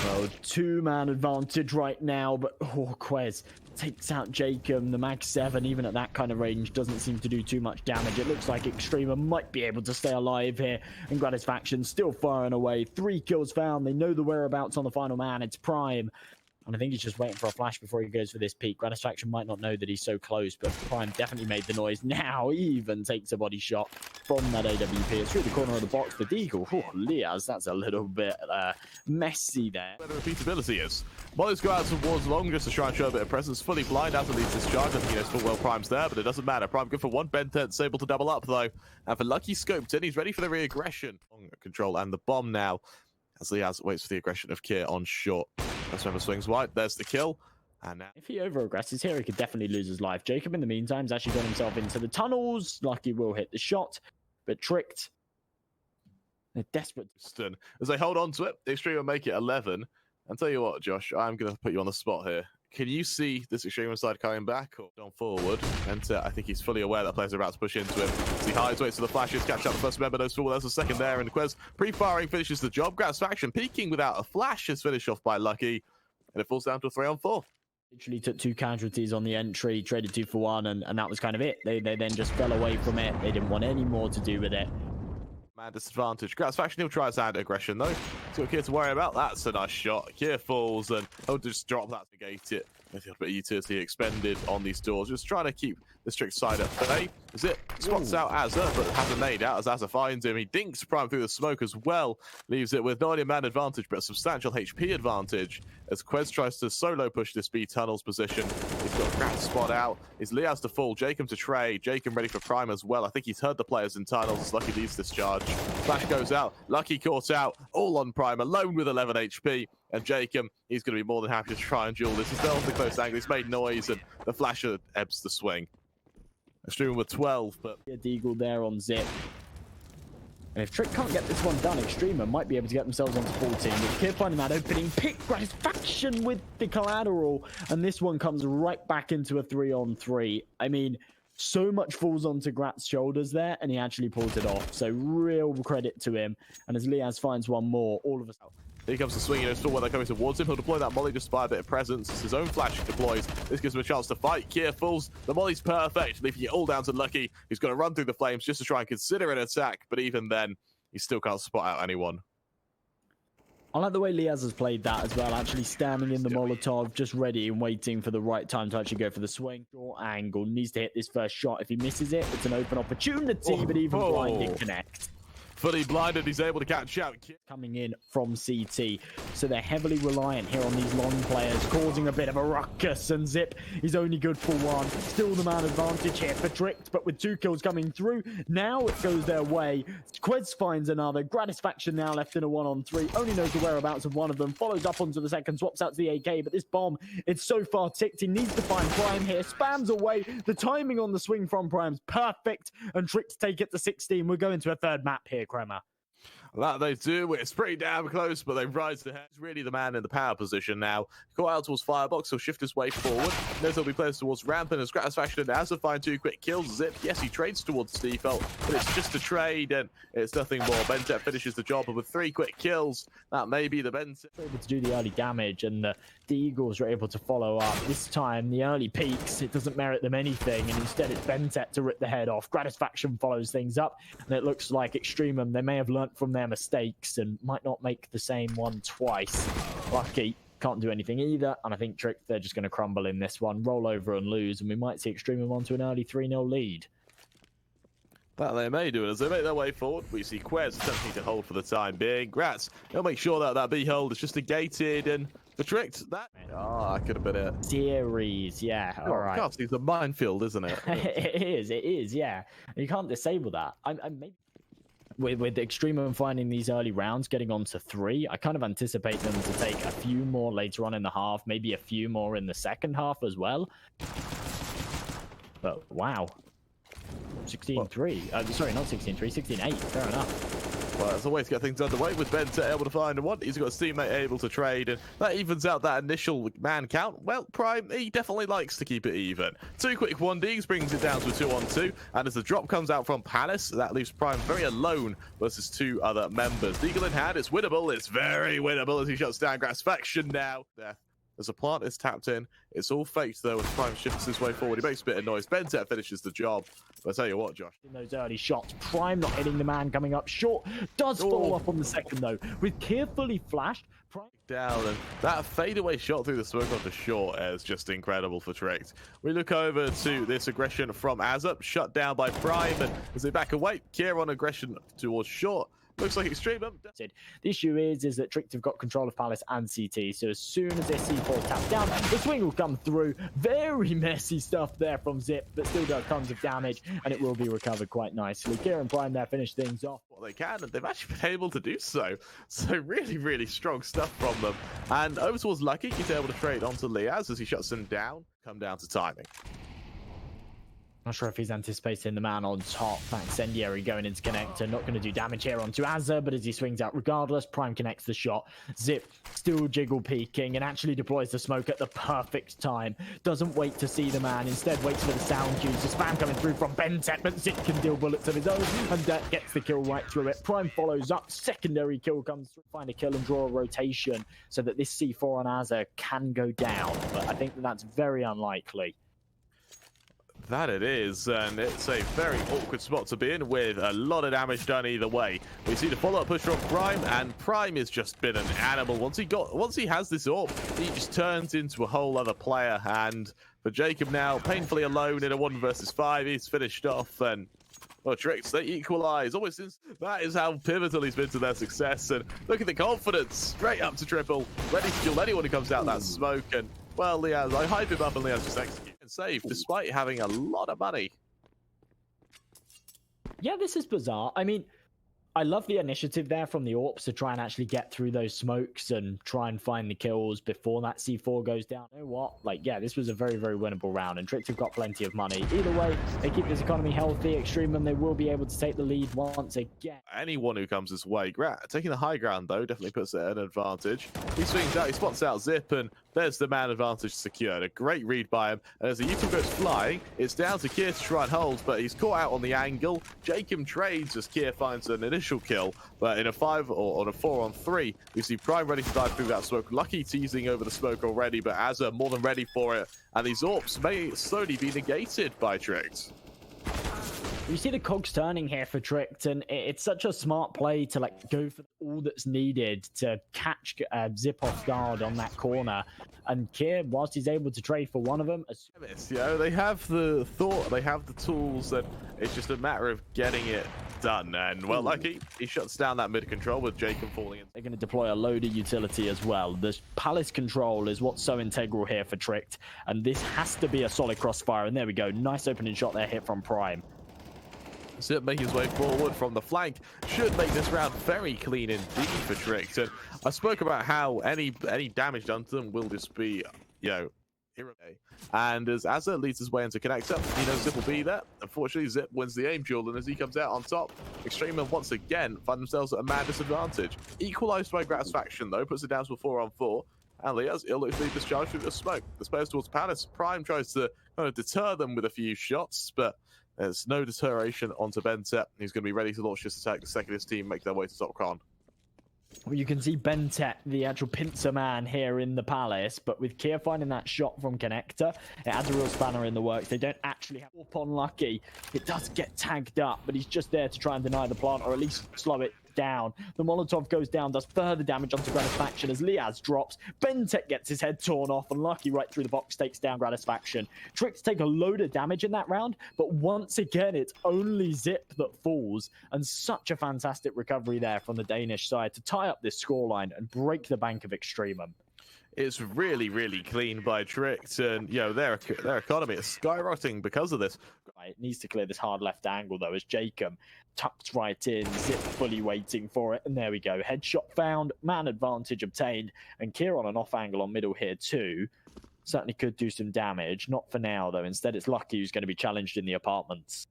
Oh, two-man advantage right now, but kwezz takes out jkaem. The mag 7, even at that kind of range, doesn't seem to do too much damage. It looks like EXTREMUM might be able to stay alive here, and Gratisfaction still firing away. 3 kills found. They know the whereabouts on the final man. It's Prime. And I think he's just waiting for a flash before he goes for this peak. Gratisfaction might not know that he's so close, but Prime definitely made the noise. Now he even takes a body shot from that AWP. It's through the corner of the box for deagle. Oh, Liazz, that's a little bit messy there. Where the repeatability is. Molly's go out towards long just to try and show a bit of presence. Fully blind after leads discharge. I think he knows full well Prime's there, but it doesn't matter. Prime good for one. BnTeT's able to double up though. And for Lucky scoped in, he's ready for the re-aggression. Control and the bomb now. As Liazz waits for the aggression of Kier on short. First member swings wide. There's the kill. And now, if he over-aggresses here, he could definitely lose his life. jkaem, in the meantime, has actually got himself into the tunnels. Lucky will hit the shot, but tricked. They're desperate. As they hold on to it, the EXTREMUM make it 11. And tell you what, Josh, I'm going to put you on the spot here. Can you see this EXTREMUM side coming back or on forward? And I think he's fully aware that players are about to push into him. So he hides, waits for the flashes, catch up the first member, knows full. There's a second there, and kwezz pre-firing finishes the job. Gratisfaction peeking without a flash is finished off by Lucky, and it falls down to a 3-on-4. Literally took 2 casualties on the entry, traded 2 for 1, and that was kind of it. They then just fell away from it. They didn't want any more to do with it. Man disadvantage. Gratisfaction, he'll try his hand aggression though. He's got Kier to worry about. That's a nice shot. Kier falls and he'll just drop that to negate it. A little bit of utility expended on these doors. Just trying to keep the strict side up. But is it? Spots out Azza, but has a nade out as Azza finds him. He dinks Prime through the smoke as well. Leaves it with not only a man advantage, but a substantial HP advantage. As kwezz tries to solo push this B tunnels position. He's got Grat spot out. Is Liazz to fall. jkaem to trade. jkaem ready for Prime as well. I think he's heard the players in tunnels as Lucky leaves this charge. Flash goes out. Lucky caught out. All on Prime, alone with 11 HP. And jkaem, he's going to be more than happy to try and duel this. He's still on the close angle. He's made noise, and the flasher ebbs the swing. EXTREMUM with 12, but a deagle there on Zip. And if Trick can't get this one done, EXTREMUM might be able to get themselves onto 14. With Kier finding that opening pick, Gratisfaction with the collateral, and this one comes right back into a 3-on-3. I mean, so much falls onto Grat's shoulders there, and he actually pulls it off. So real credit to him. And as Liazz finds one more, all of us out. Here comes the swing, still where they're coming towards him. He'll deploy that molly just by a bit of presence. It's his own flash he deploys. This gives him a chance to fight. Kier falls. The molly's perfect, leaving it all down to Lucky. He's going to run through the flames just to try and consider an attack, but even then, he still can't spot out anyone. I like the way Liazz has played that as well, actually standing in the Molotov, just ready and waiting for the right time to actually go for the swing. Short angle, needs to hit this first shot. If he misses it, it's an open opportunity, but even blind didn't connect. Fully blinded, he's able to catch out. Coming in from CT, so they're heavily reliant here on these long players, causing a bit of a ruckus, and Zip is only good for 1. Still the man advantage here for Tricked, but with 2 kills coming through, now it goes their way. kwezz finds another. Gratisfaction now left in a 1-on-3, only knows the whereabouts of one of them, follows up onto the second, swaps out to the AK, but this bomb, it's so far ticked, he needs to find Prime here, spams away. The timing on the swing from Prime's perfect, and Tricked take it to 16. We're going to a third map here, Kremer. That they do. It's pretty damn close, but they rise ahead. He's really the man in the power position now. Go out towards Firebox. He'll shift his way forward. Knows he'll be placed towards Ramp, and as Gratisfaction and Nasus find 2 quick kills. Zip, yes, he trades towards default, but it's just a trade, and it's nothing more. BnTeT finishes the job, and with 3 quick kills, that may be the BnTeT. Able to do the early damage, and the Eagles are able to follow up. This time, the early peaks, it doesn't merit them anything, and instead it's BnTeT to rip the head off. Gratisfaction follows things up, and it looks like EXTREMUM, they may have learnt from their mistakes and might not make the same one twice. Lucky can't do anything either, and I think Cerq, they're just going to crumble in this one, roll over and lose, and we might see EXTREMUM onto an early 3-0 lead. That they may do it as they make their way forward. We see kwezz attempting to hold for the time being. Grats, he'll make sure that that B hold is just negated, and the trick that that could have been it. Series, yeah. All right. It's a minefield, isn't it? It is, yeah. You can't disable that. I maybe with EXTREMUM finding these early rounds, getting on to 3, I kind of anticipate them to take a few more later on in the half, maybe a few more in the second half as well. But wow. 16-3. Sorry, not 16-3, 16-8. Fair enough. Well, there's a way to get things underway with BnTeT able to find one. He's got a teammate able to trade, and that evens out that initial man count. Well, Prime, he definitely likes to keep it even. 2 quick 1Ds brings it down to a 2-on-2, and as the drop comes out from Palace, that leaves Prime very alone versus 2 other members. Deagle in hand, it's winnable. It's very winnable as he shuts down Gratisfaction now. There. As a plant is tapped in, it's all faked though as Prime shifts his way forward. He makes a bit of noise. BnTeT finishes the job. But I tell you what, Josh. In those early shots, Prime not hitting the man coming up short. Does follow up on the second though. With carefully flashed, Prime down, and that fadeaway shot through the smoke onto short is just incredible for Cerq. We look over to this aggression from Azup, shut down by Prime, and as they back away, Kier on aggression towards short. Looks like EXTREMUM. The issue is that Cerq have got control of Palace and CT, so as soon as their C4 taps down, the swing will come through. Very messy stuff there from Zip, but still does tons of damage, and it will be recovered quite nicely. Kier and Prime there finish things off. Well, they can, and they've actually been able to do so. So really, really strong stuff from them. And over towards Lucky, he's able to trade onto Liazz as he shuts him down. Come down to timing. Not sure if he's anticipating the man on top. Incendiary going into connector. Not going to do damage here onto Azza, but as he swings out regardless, Prime connects the shot. Zip still jiggle peeking and actually deploys the smoke at the perfect time. Doesn't wait to see the man. Instead waits for the sound cues. The spam coming through from BnTeT, but Zip can deal bullets of his own and gets the kill right through it. Prime follows up. Secondary kill comes through. Find a kill and draw a rotation so that this C4 on Azza can go down. But I think that's very unlikely. That it is, and it's a very awkward spot to be in with a lot of damage done either way. We see the follow-up push from Prime, and Prime has just been an animal. Once he has this AWP, he just turns into a whole other player. And for jkaem now, painfully alone in a 1 versus 5, he's finished off, and well, Cerq, they equalize. Almost that is how pivotal he's been to their success. And look at the confidence, straight up to triple, ready to kill anyone who comes out that smoke. And well, Liazz, I hype him up, and Liazz just executes and save despite having a lot of money. Yeah, this is bizarre. I mean, I love the initiative there from the AWPs to try and actually get through those smokes and try and find the kills before that C4 goes down. You know what? Like, yeah, this was a very, very winnable round, and Cerq have got plenty of money. Either way, they keep this economy healthy. EXTREMUM, they will be able to take the lead once again. Anyone who comes this way, taking the high ground, though, definitely puts it at an advantage. He swings out, he spots out Zip, and there's the man advantage secured. A great read by him, and as the U-turn goes flying, it's down to Kier to try and hold, but he's caught out on the angle. jkaem trades as Kier finds an initial kill, but in a 5 or on a 4-on-3, we see Prime ready to dive through that smoke. Lucky teasing over the smoke already, but Azza more than ready for it, and these AWPs may slowly be negated by Twistzz. You see the cogs turning here for Cerq, and it's such a smart play to like go for all that's needed to catch Zip off guard on that corner. And Kier, whilst he's able to trade for one of them, you know, they have the thought, they have the tools, and it's just a matter of getting it done. And well, Lucky, he shuts down that mid control with jkaem falling in. They're going to deploy a load of utility as well. The Palace control is what's so integral here for Cerq, and this has to be a solid crossfire. And there we go, nice opening shot there, hit from Prime. Zip making his way forward from the flank should make this round very clean indeed for Cerq. And I spoke about how any damage done to them will just be, you know, And as Azza leads his way into connector, he knows Zip will be there. Unfortunately, Zip wins the aim duel, and as he comes out on top, EXTREMUM once again find themselves at a mad disadvantage. Equalized by Gratisfaction, though, puts it down to a 4-on-4. And Liazz illegally discharged through the smoke. The players towards Palace. Prime tries to kind of deter them with a few shots, but there's no deterioration onto BnTeT. He's going to be ready to launch this attack the second his team make their way to top Khan. Well, you can see BnTeT, the actual pincer man here in the Palace, but with Kier finding that shot from connector, it adds a real spanner in the works. They don't actually have up on Lucky. It does get tagged up, but he's just there to try and deny the plant, or at least slow it down. The Molotov goes down, does further damage onto Gratisfaction as Liazz drops. BnTeT gets his head torn off, and Lucky right through the box takes down Gratisfaction. Twistzz take a load of damage in that round, but once again, it's only Zip that falls, and such a fantastic recovery there from the Danish side to tie up this scoreline and break the bank of EXTREMUM. It's really, really clean by Twistzz, and their economy is skyrocketing because of this. It needs to clear this hard left angle though, as jkaem tucks right in, Zip fully waiting for it, and there we go. Headshot found, man advantage obtained, and Kier on an off angle on middle here too. Certainly could do some damage. Not for now though. Instead, it's Lucky who's going to be challenged in the apartments.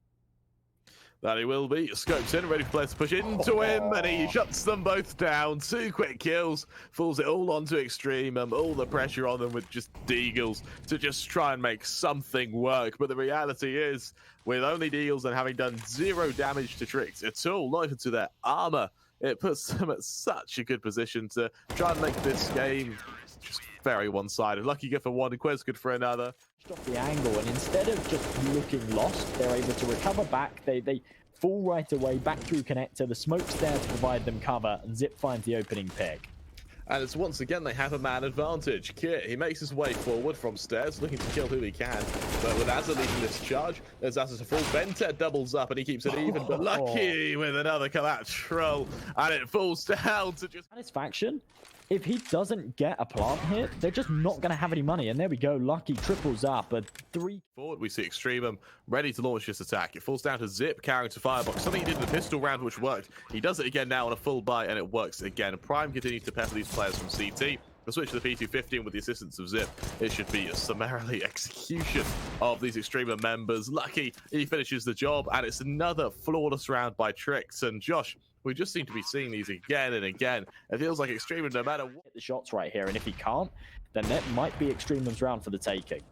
That he will be. Scopes in, ready for players to push into him, and he shuts them both down. 2 quick kills, falls it all onto EXTREMUM, all the pressure on them with just deagles to just try and make something work. But the reality is, with only deagles and having done 0 damage to Twistzz at all, not even to their armor, it puts them at such a good position to try and make this game just very one-sided. Lucky good for one, and kwezz good for another. Off the angle, and instead of just looking lost, they're able to recover back. They fall right away back through connector. The smoke's there to provide them cover, and Zip finds the opening pick. And it's once again they have a man advantage. Kier, he makes his way forward from stairs, looking to kill who he can. But with Azza leading this charge, there's Azza to fall. BnTeT doubles up and he keeps it even. But Lucky with another collateral, and it falls down to just Gratisfaction. If he doesn't get a plant hit, they're just not going to have any money. And there we go. Lucky triples up at 3. Forward, we see EXTREMUM ready to launch this attack. It falls down to Zip carrying to Firebox. Something he did in the pistol round, which worked. He does it again now on a full buy, and it works again. Prime continues to pepper these players from CT. The switch to the P250, and with the assistance of Zip, it should be a summarily execution of these EXTREMUM members. Lucky, he finishes the job, and it's another flawless round by Twistzz. And Josh, we just seem to be seeing these again and again. It feels like EXTREMUM, no matter what. Hit the shots right here, and if he can't, then that might be EXTREMUM's round for the taking.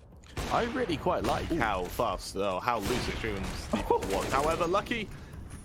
I really quite like how fast, or how loose EXTREMUM's default was. However, Lucky,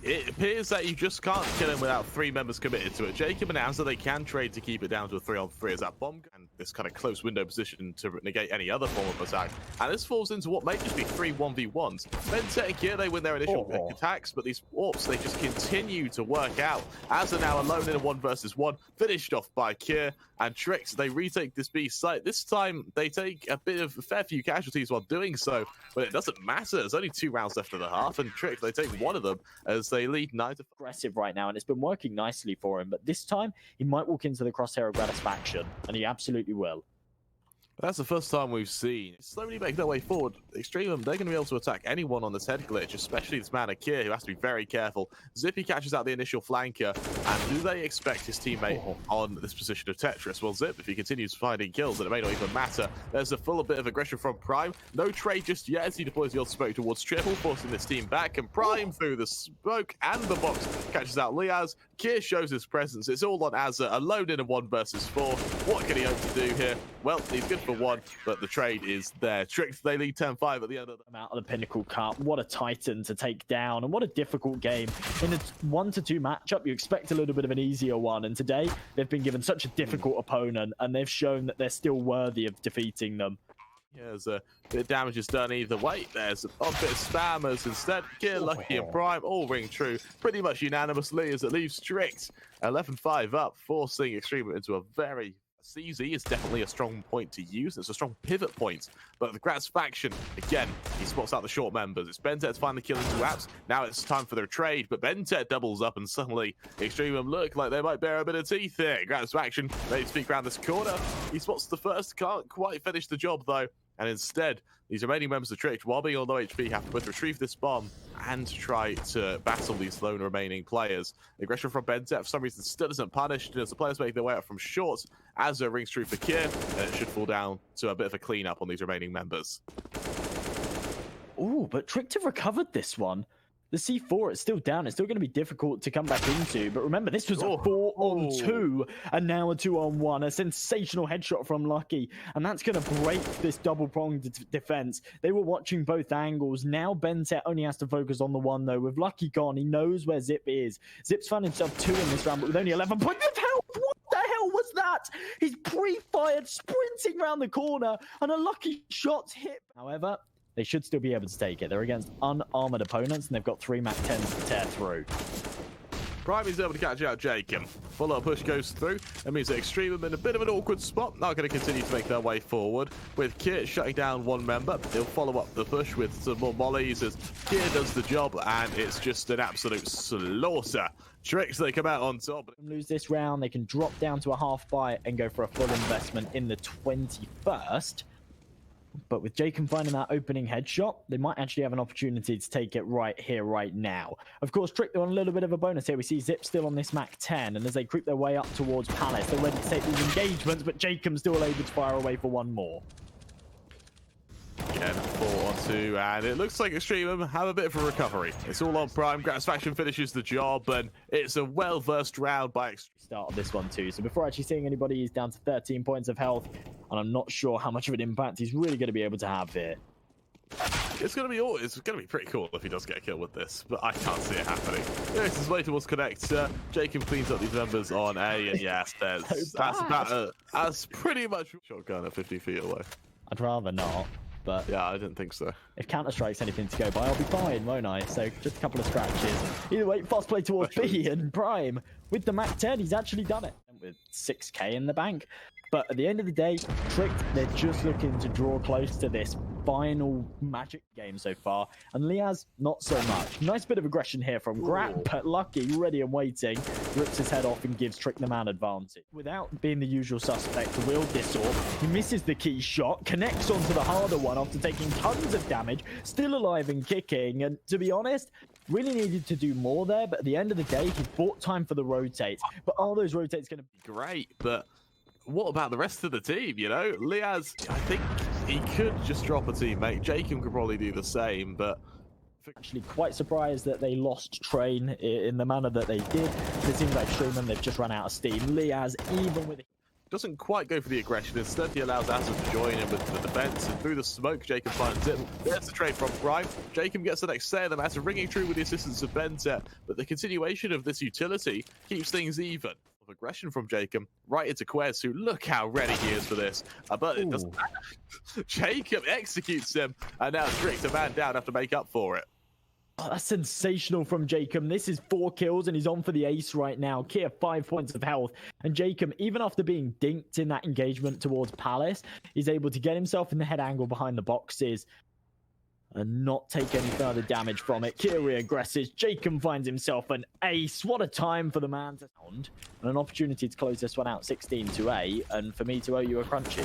it appears that you just can't kill him without 3 members committed to it. jkaem and Azza, they can trade to keep it down to a 3-on-3 as that bomb and this kind of close window position to negate any other form of attack. And this falls into what may just be 3 1v1s. BnTeT and Kier, they win their initial attacks, but these warps, they just continue to work out. Azza now alone in a 1 versus 1, finished off by Kier, and Twistzz, they retake this B site. This time, they take a fair few casualties while doing so, but it doesn't matter. There's only 2 rounds left of the half, and Twistzz, they take 1 of them as they lead 9-5. Aggressive right now, and it's been working nicely for him, but this time he might walk into the crosshair of Gratisfaction, and he absolutely will. That's the first time we've seen slowly make their way forward. EXTREMUM, they're going to be able to attack anyone on this head glitch, especially this man Kier, who has to be very careful. Zippy catches out the initial flanker, and do they expect his teammate on this position of Tetris? Well, Zip, if he continues finding kills, then it may not even matter. There's a full bit of aggression from Prime. No trade just yet as he deploys the old smoke towards Triple, forcing this team back, and Prime through the smoke and the box catches out Liazz. Kier shows his presence. It's all on Azza, alone in a 1 versus 4. What can he hope to do here? Well, he's good for 1, but the trade is there. Twistzz, they lead 10-5 at the end of the out of the Pinnacle Cup. What a titan to take down, and what a difficult game. In a 1-2 matchup, you expect a little bit of an easier one, and today they've been given such a difficult opponent, and they've shown that they're still worthy of defeating them. Yeah, there's a bit of damage is done either way. There's a bit of spammers instead. Kier, Lucky, and Prime all ring true pretty much unanimously as it leaves Twistzz 11-5 up, forcing EXTREMUM into a very... CZ is definitely a strong point to use. It's a strong pivot point. But the Gratisfaction, again, he spots out the short members. It's BnTeT finally killing 2 apps. Now it's time for their trade, but BnTeT doubles up, and suddenly EXTREMUM look like they might bear a bit of teeth here. Gratisfaction ready to speak around this corner. He spots the first, can't quite finish the job though. And instead, these remaining members of Tricked, while being on low HP, have to both retrieve this bomb and try to battle these lone remaining players. The aggression from BnTeT, for some reason, still isn't punished, and as the players make their way up from short, Azza rings true for Kier, and it should fall down to a bit of a cleanup on these remaining members. Ooh, but Tricked have recovered this one. The C4 is still down. It's still going to be difficult to come back into. But remember, this was a 4-on-2 and now a 2-on-1. A sensational headshot from Lucky. And that's going to break this double-pronged defense. They were watching both angles. Now BnTeT only has to focus on the one, though. With Lucky gone, he knows where Zip is. Zip's found himself 2 in this round, but with only 11 points of health. What the hell was that? He's pre-fired, sprinting around the corner, and a Lucky shot's hit. However, they should still be able to take it. They're against unarmored opponents, and they've got 3 Mac 10s to tear through. Prime is able to catch out jkaem. Follow-up push goes through. That means that EXTREMUM in a bit of an awkward spot. Not going to continue to make their way forward. With Kier shutting down one member, he'll follow up the push with some more mollies as Kier does the job, and it's just an absolute slaughter. Tricks, they come out on top. Lose this round, they can drop down to a half buy and go for a full investment in the 21st. But with jkaem finding that opening headshot, they might actually have an opportunity to take it right here, right now. Of course, Trick, they're on a little bit of a bonus here. We see Zip still on this Mac 10, and as they creep their way up towards Palace, they're ready to take these engagements, but jkaem's still able to fire away for one more. Again, 4-on-2, and it looks like EXTREMUM have a bit of a recovery. It's all on Prime. Gratisfaction finishes the job, and it's a well-versed round by EXTREMUM. Start of this one too. So before actually seeing anybody, he's down to 13 points of health, and I'm not sure how much of an impact he's really going to be able to have here. It's going to be pretty cool if he does get a kill with this, but I can't see it happening. This is way towards connector. jkaem cleans up these members on A, and yes, that's pretty much shotgun at 50 feet away. I'd rather not. But yeah, I didn't think so. If Counter-Strike's anything to go by, I'll be fine, won't I? So just a couple of scratches. Either way, fast play towards B, and Prime, with the Mac 10, he's actually done it. With 6k in the bank. But at the end of the day, Tricked, they're just looking to draw close to this final Magic game so far. And Liazz, not so much. Nice bit of aggression here from Grat, but Lucky, ready and waiting, rips his head off and gives Trick the man advantage. Without being the usual suspect to wield this orb, he misses the key shot, connects onto the harder one after taking tons of damage, still alive and kicking. And to be honest, really needed to do more there, but at the end of the day, he bought time for the rotates. But are those rotates going to be great? But what about the rest of the team, you know? Liazz, I think he could just drop a teammate. jkaem could probably do the same, but actually quite surprised that they lost Train in the manner that they did. It seems like EXTREMUM, they've just run out of steam. Liazz, even with doesn't quite go for the aggression. Instead, he allows Azza to join in with the defense, and through the smoke, jkaem finds it. There's the trade from Prime. jkaem gets the next say, the matter ringing true with the assistance of BnTeT, but the continuation of this utility keeps things even. Of aggression from jkaem right into kwezz, who look how ready he is for this. But it doesn't matter. jkaem executes him, and now Tricked a man down, have to make up for it. Oh, that's sensational from jkaem. This is 4 kills, and he's on for the ace right now. Kier 5 points of health, and jkaem, even after being dinked in that engagement towards Palace, is able to get himself in the head angle behind the boxes and not take any further damage from it. Kier reaggresses. jkaem finds himself an ace. What a time for the man to sound, and an opportunity to close this one out 16-8, and for me to owe you a crunchy.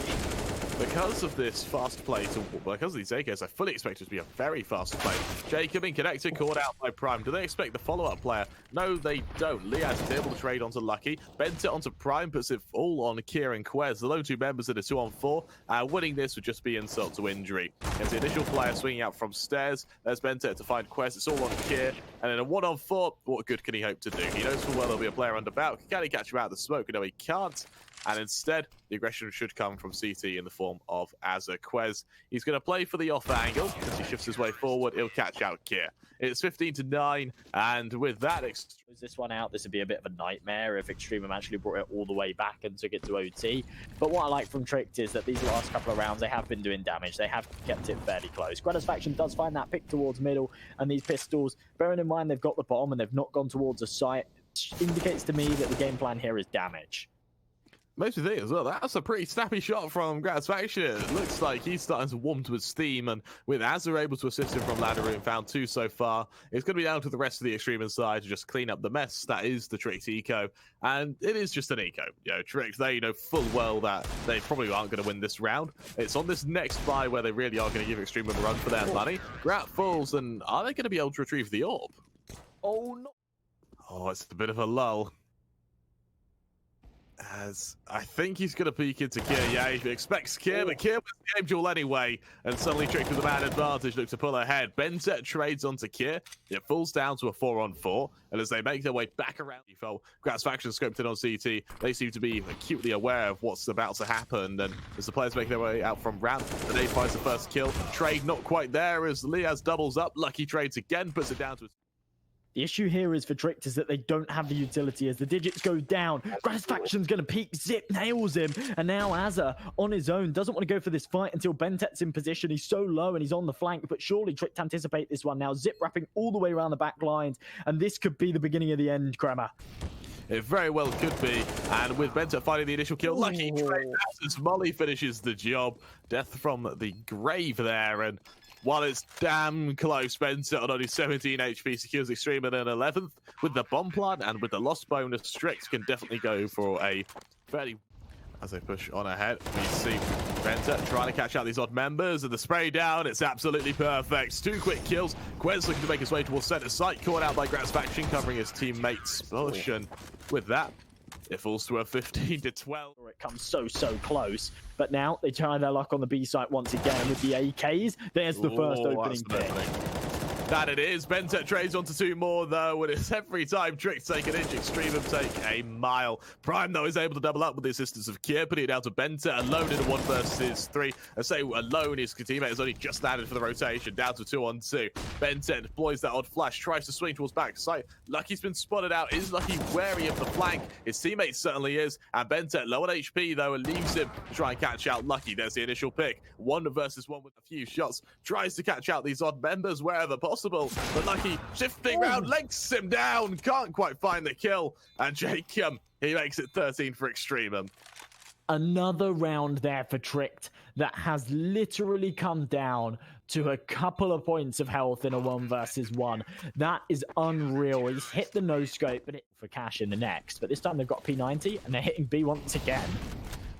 Because of this fast play, because of these AKs, I fully expect it to be a very fast play. jkaem in connected, caught out by Prime. Do they expect the follow-up player? No, they don't. Liazz is able to trade onto Lucky. BnTeT onto Prime, puts it all on Kier and kwezz. The lone 2 members in a 2-on-4. Winning this would just be insult to injury. As the initial player swinging out from stairs, there's BnTeT to find kwezz. It's all on Kier. And in a 1-on-4, what good can he hope to do? He knows full well there'll be a player under bout. Can he catch him out of the smoke? No, he can't. And instead, the aggression should come from CT in the form of Azza. kwezz, he's going to play for the off angle. As he shifts his way forward, he'll catch out Kier. It's 15-9, and with that, this one out, this would be a bit of a nightmare if EXTREMUM actually brought it all the way back and took it to OT. But what I like from Tricked is that these last couple of rounds, they have been doing damage. They have kept it fairly close. Gratisfaction does find that pick towards middle, and these pistols, bearing in mind they've got the bomb and they've not gone towards a site, indicates to me that the game plan here is damage. Makes me think as well, that's a pretty snappy shot from Gratisfaction. It looks like he's starting to warm to his steam, and with Azza able to assist him from ladder room, found 2 so far, it's going to be down to the rest of the EXTREMUM side to just clean up the mess that is the Tricks eco. And it is just an eco. You know, Tricks, they know full well that they probably aren't going to win this round. It's on this next buy where they really are going to give EXTREMUM a run for their money. Grat falls, and are they going to be able to retrieve the orb? Oh, no. Oh, it's a bit of a lull. As I think he's going to peek into Kier. Yeah, he expects Kier, but Kier was the game duel anyway. And suddenly Trick with a man advantage looks to pull ahead. BnTeT trades onto Kier. It falls down to a 4-on-4. And as they make their way back around, Gratisfaction scoped in on CT. They seem to be acutely aware of what's about to happen. And as the players make their way out from ramp, the nade finds the first kill. Trade not quite there as Liazz doubles up. Lucky trades again, puts it down to The issue here is for Tricked is that they don't have the utility. As the digits go down, Gratisfaction's going to peek, Zip nails him, and now Azza on his own doesn't want to go for this fight until BnTeT's in position. He's so low and he's on the flank, but surely Tricked anticipate this one now. Zip wrapping all the way around the back lines, and this could be the beginning of the end, Kremmer. It very well could be, and with BnTeT finding the initial kill, Lucky trade as Molly finishes the job. Death from the grave there, and while it's damn close, BnTeT on only 17 HP secures EXTREMUM in 11th. With the bomb plant and with the lost bonus, Strix can definitely go for a fairly... As they push on ahead, we see BnTeT trying to catch out these odd members, and the spray down, it's absolutely perfect. 2 quick kills. kwezz looking to make his way towards center sight, caught out by Gratisfaction, covering his teammates' push, and with that, it falls to a 15-12. It comes so close, but now they try their luck on the B site once again, and with the AKs, there's the first opening pick. That it is. BnTeT trades onto 2 more, though, and it's every time Trick take an inch, EXTREMUM take a mile. Prime, though, is able to double up with the assistance of Kier, putting it down to BnTeT alone in a 1 versus 3. I say alone, his teammate has only just landed for the rotation, down to 2-on-2. BnTeT deploys that odd flash, tries to swing towards back sight. Lucky's been spotted out. Is Lucky wary of the flank? His teammate certainly is, and BnTeT low on HP, though, and leaves him to try and catch out Lucky. There's the initial pick. 1 versus 1 with a few shots. Tries to catch out these odd members wherever possible. But Lucky shifting round, legs him down, can't quite find the kill, and jkaem, he makes it 13 for EXTREMUM. Another round there for Tricked that has literally come down to a couple of points of health in a 1 versus 1. That is unreal. He's hit the no scope, but for cash in the next. But this time they've got P90 and they're hitting B once again.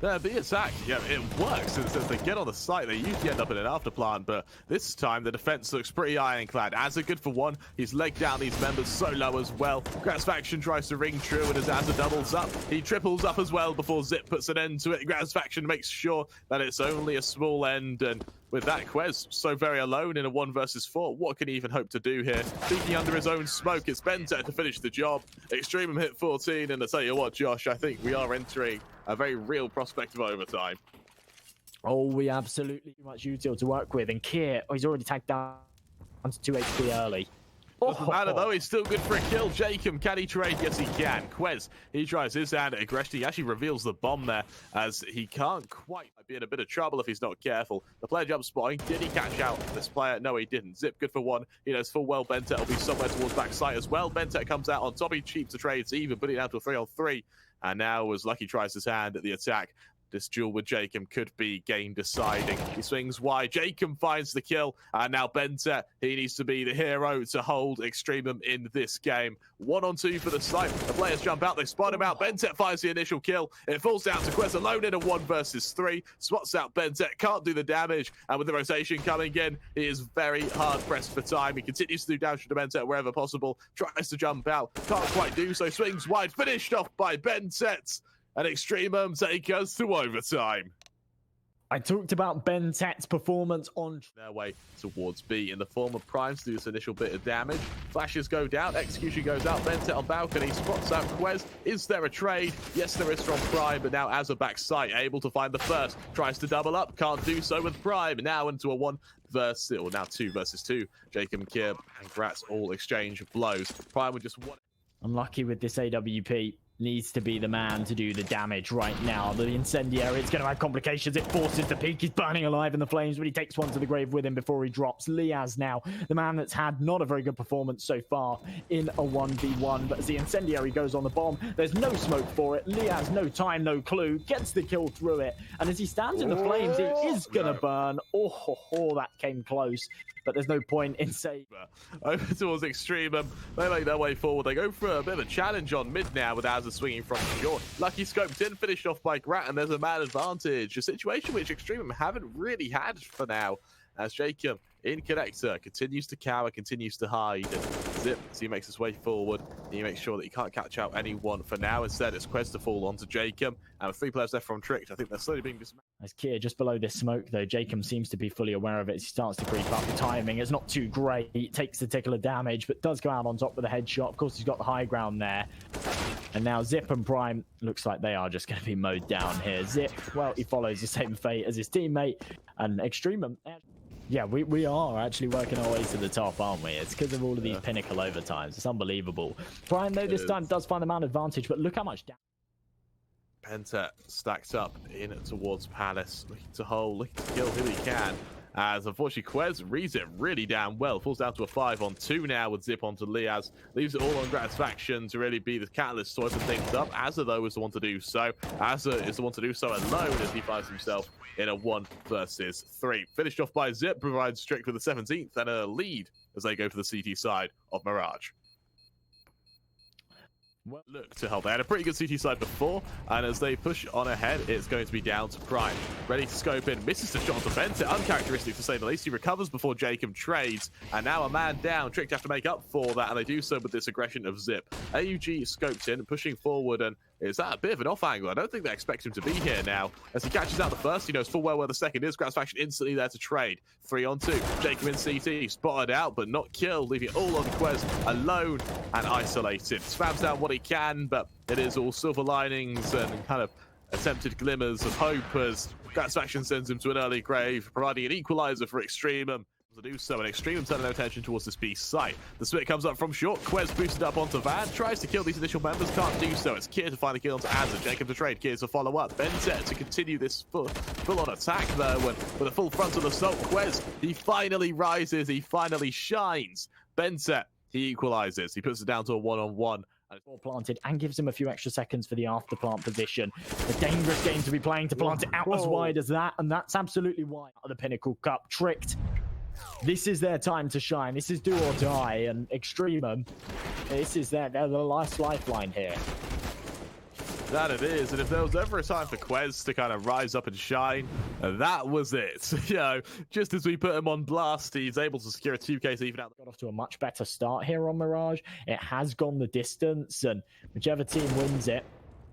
The attack, yeah, it works. As they get on the site, they usually end up in an afterplant, but this time the defense looks pretty ironclad. Azza good for 1. He's legged down these members so low as well. Gratisfaction tries to ring true, and as Azza doubles up, he triples up as well before Zip puts an end to it. Gratisfaction makes sure that it's only a small end, and with that, kwezz so very alone in a 1 versus 4. What can he even hope to do here? Peeking under his own smoke, it's BnTeT to finish the job. EXTREMUM hit 14, and I tell you what, Josh, I think we are entering a very real prospect of overtime. Oh, we absolutely too much util to work with, and Kier, he's already tagged down to 2 HP early. Doesn't matter though, he's still good for a kill. jkaem, can he trade? Yes, he can. kwezz, he tries his hand at aggression. He actually reveals the bomb there, as he can't quite be in a bit of trouble if he's not careful. The player jump spotting. Did he catch out this player? No, he didn't. Zip, good for 1. He knows full well BnTeT will be somewhere towards backside as well. BnTeT comes out on top. He's cheap to trade, so even putting it down to a 3-on-3. And now, as Lucky tries his hand at the attack, this duel with jkaem could be game deciding. He swings wide. jkaem finds the kill. And now BnTeT, he needs to be the hero to hold EXTREMUM in this game. 1-on-2 for the snipe. The players jump out. They spot him out. BnTeT finds the initial kill. It falls down to kwezz alone in a 1 versus 3. Spots out BnTeT. Can't do the damage. And with the rotation coming in, he is very hard pressed for time. He continues to do damage to BnTeT wherever possible. Tries to jump out. Can't quite do so. Swings wide. Finished off by BnTeT. And EXTREMUM take us to overtime. I talked about BnTeT's performance on their way towards B in the form of Prime to do this initial bit of damage. Flashes go down, execution goes out. BnTeT on balcony, spots out kwezz. Is there a trade? Yes, there is from Prime, but now Azza back sight, able to find the first. Tries to double up, can't do so with Prime. Now into a 1 versus, or now 2 versus 2. jkaem, Kier, and Grats all exchange blows. Prime with just 1. Unlucky with this AWP. needs to be the man to do the damage right now. The incendiary, it's going to have complications. It forces the peak. He's burning alive in the flames, but he takes one to the grave with him before he drops. Liazz now, the man that's had not a very good performance so far in a 1v1, but as the incendiary goes on the bomb, there's no smoke for it. Liazz, no time, no clue, gets the kill through it, and as he stands in the flames, he is going to burn. Oh, that came close. But there's no point in saying. Over towards EXTREMUM. They make their way forward. They go for a bit of a challenge on mid now with Azza swinging from short. Lucky scoped in, finished off by Grat, and there's a man advantage. A situation which EXTREMUM haven't really had for now. As jkaem in connector continues to cower, continues to hide. And Zip, as he makes his way forward, he makes sure that he can't catch out anyone for now. Instead, it's kwezz to fall onto jkaem. And with 3 players left from Tricked, I think they're slowly being dismantled. As Kier just below this smoke, though, jkaem seems to be fully aware of it. He starts to creep up. The timing is not too great. He takes the tickle of damage, but does go out on top with a headshot. Of course, he's got the high ground there. And now Zip and Prime looks like they are just going to be mowed down here. Zip, well, he follows the same fate as his teammate. And EXTREMUM, yeah, we are actually working our way to the top, aren't we? It's because of all of these Pinnacle overtimes. It's unbelievable. Prime, though, this time does find the man advantage, but look how much damage. BnTeT stacks up in towards Palace, looking to hold, looking to kill who he can. As unfortunately kwezz reads it really damn well. Falls down to a 5-on-2 now with Zip onto Liazz. Leaves it all on Gratisfaction to really be the catalyst to open things up. Azza, though, is the one to do so. Azza is the one to do so alone as he finds himself in a 1 versus 3. Finished off by Zip, provides Strict with the 17th and a lead as they go for the CT side of Mirage. Look to help. They had a pretty good CT side before, and as they push on ahead, it's going to be down to Prime. Ready to scope in, misses the shot onto BnTeT, uncharacteristic to say the least. He recovers before jkaem trades, and now a man down. Tricked have to make up for that, and they do so with this aggression of Zip. AUG scoped in, pushing forward, and it's at a bit of an off angle. I don't think they expect him to be here now. As he catches out the first, he knows full well where the second is. Gratisfaction instantly there to trade. 3-on-2. jkaem in CT, spotted out, but not killed, leaving it all on kwezz, alone and isolated. Spams down what he can, but it is all silver linings and kind of attempted glimmers of hope as Gratisfaction sends him to an early grave, providing an equalizer for EXTREMUM to do so, and EXTREMUM turning their attention towards this B site. The split comes up from short. kwezz boosted up onto Van, tries to kill these initial members, can't do so. It's Kier to find a kill onto Azza. jkaem to trade, Kier to follow up. BnTeT to continue this full-on attack though, and with a full frontal assault, kwezz, he finally rises, he finally shines. BnTeT, he equalizes, he puts it down to a 1-on-1. Planted and gives him a few extra seconds for the after plant position. A dangerous game to be playing to plant it out as wide as that, and that's absolutely why the Pinnacle Cup. Tricked. This is their time to shine. This is do or die, and EXTREMUM, this is they're the last lifeline here. That it is, and if there was ever a time for kwezz to kind of rise up and shine, that was it. You know, just as we put him on blast, he's able to secure a 2K to even out. Got off to a much better start here on Mirage. It has gone the distance, and whichever team wins it,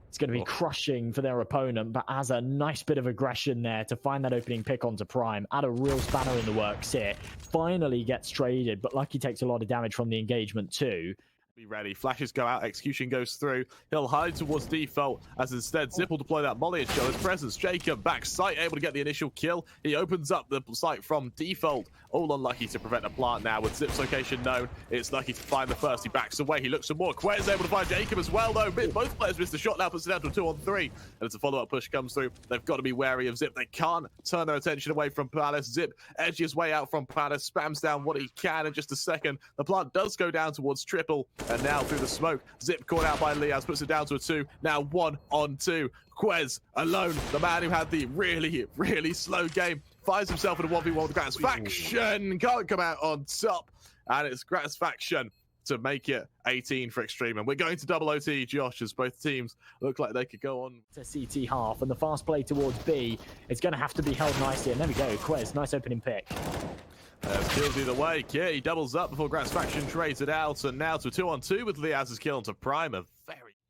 it's going to be crushing for their opponent, but as a nice bit of aggression there to find that opening pick onto Prime, add a real spanner in the works here. Finally gets traded, but Lucky takes a lot of damage from the engagement too. Be ready. Flashes go out. Execution goes through. He'll hide towards default as instead Zip will deploy that molly and show his presence. jkaem back sight, able to get the initial kill. He opens up the site from default. All unlucky to prevent a plant now with Zip's location known. It's Lucky to find the first. He backs away. He looks for more. kwezz able to find jkaem as well though. Both players missed the shot now, puts it down to a 2-on-3. And as a follow-up push comes through, they've got to be wary of Zip. They can't turn their attention away from Palace. Zip edges his way out from Palace, spams down what he can in just a second. The plant does go down towards triple, and now through the smoke, Zip caught out by Liazz, puts it down to a 2. Now 1-on-2. kwezz alone, the man who had the really slow game, finds himself in a 1v1 with Gratisfaction. Can't come out on top, and it's Gratisfaction to make it 18 for EXTREMUM. We're going to double OT, Josh, as both teams look like they could go on to CT half, and the fast play towards B, it's going to have to be held nicely. And there we go, kwezz, nice opening pick. Kills either way. Yeah, he doubles up before Gratisfaction trades it out, and now to a 2-on-2 with Liazz's kill onto Prime.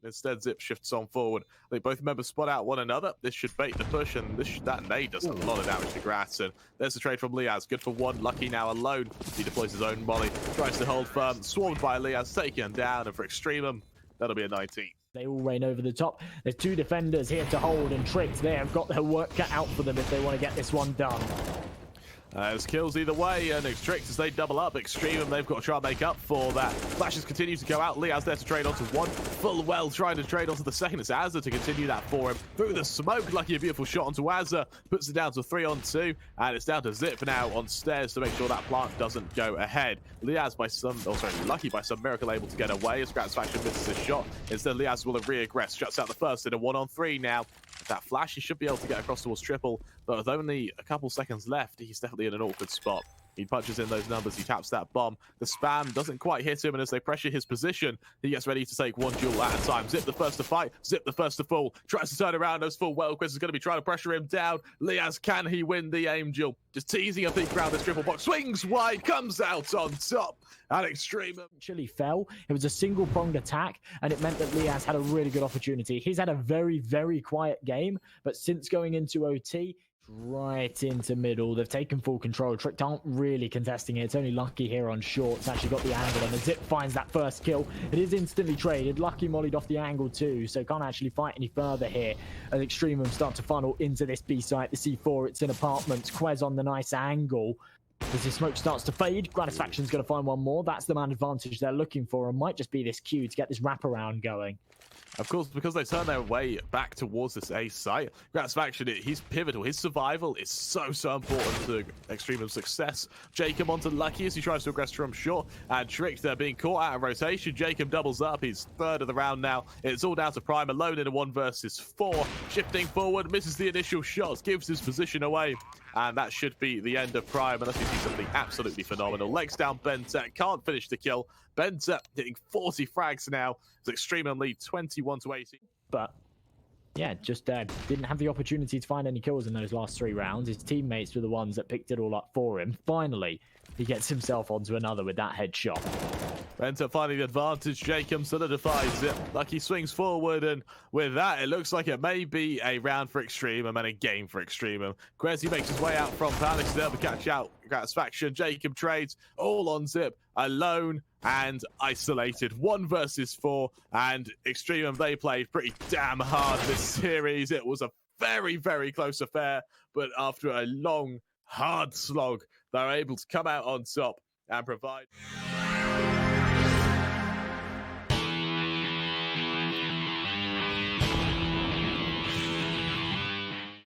Instead, Zip shifts on forward. I think both members spot out one another. This should bait the push, and that nade does a lot of damage to Grat. And there's the trade from Liazz. Good for one. Lucky now alone. He deploys his own molly. Tries to hold firm. Swarmed by Liazz. Taken him down. And for EXTREMUM, that'll be a 19. They all reign over the top. There's 2 defenders here to hold, and Tricked there have got their work cut out for them if they want to get this one done. There's kills either way, and Extrix as they double up. EXTREMUM, they've got to try and make up for that. Flashes continue to go out. Liazz there to trade onto one. Full well trying to trade onto the second. It's Azza to continue that for him. Through the smoke, Lucky a beautiful shot onto Azza. Puts it down to 3-on-2, and it's down to Zip now on stairs to make sure that plant doesn't go ahead. Liazz Lucky by some miracle able to get away as Gratisfaction misses his shot. Instead, Liazz will re-aggress. Shuts out the first in a 1-on-3 now. With that flash, he should be able to get across towards triple, but with only a couple seconds left, he's definitely in an awkward spot. He punches in those numbers, he taps that bomb. The spam doesn't quite hit him, and as they pressure his position, he gets ready to take one duel at a time. Zip the first to fight, Zip the first to fall. Tries to turn around as full well. kwezz is going to be trying to pressure him down. Liazz, can he win the aim duel? Just teasing a peek around this triple box. Swings wide, comes out on top. And EXTREMUM actually fell. It was a single-pronged attack, and it meant that Liazz had a really good opportunity. He's had a very, very quiet game, but since going into OT, right into middle, they've taken full control. Tricked aren't really contesting it. It's only Lucky here on shorts. Actually got the angle, and the Zip finds that first kill. It is instantly traded. Lucky mollied off the angle too, so can't actually fight any further here. As EXTREMUM start to funnel into this B site, the C4, it's in apartments. kwezz on the nice angle. As his smoke starts to fade, Gratisfaction's going to find one more. That's the man advantage they're looking for, and might just be this Q to get this wraparound going. Of course, because they turn their way back towards this A site, Gratisfaction, he's pivotal. His survival is so important to EXTREMUM's success. jkaem onto Lucky as he tries to aggress from short, and Tricked there being caught out of rotation. jkaem doubles up. He's third of the round now. It's all down to Prime alone in a 1 versus 4. Shifting forward, misses the initial shots, gives his position away. And that should be the end of Prime, unless we see something absolutely phenomenal. Legs down BnTeT, can't finish the kill. BnTeT hitting 40 frags now. As EXTREMUM lead 21-18. But yeah, just didn't have the opportunity to find any kills in those last 3 rounds. His teammates were the ones that picked it all up for him. Finally, he gets himself onto another with that headshot. BnTeT finding the advantage. jkaem solidifies it. Lucky swings forward, and with that, it looks like it may be a round for EXTREMUM and a game for EXTREMUM. kwezz makes his way out from Palace there to catch out Gratisfaction. jkaem trades all on Zip, alone and isolated. 1 versus 4, and EXTREMUM, they played pretty damn hard this series. It was a very, very close affair, but after a long, hard slog, they're able to come out on top and provide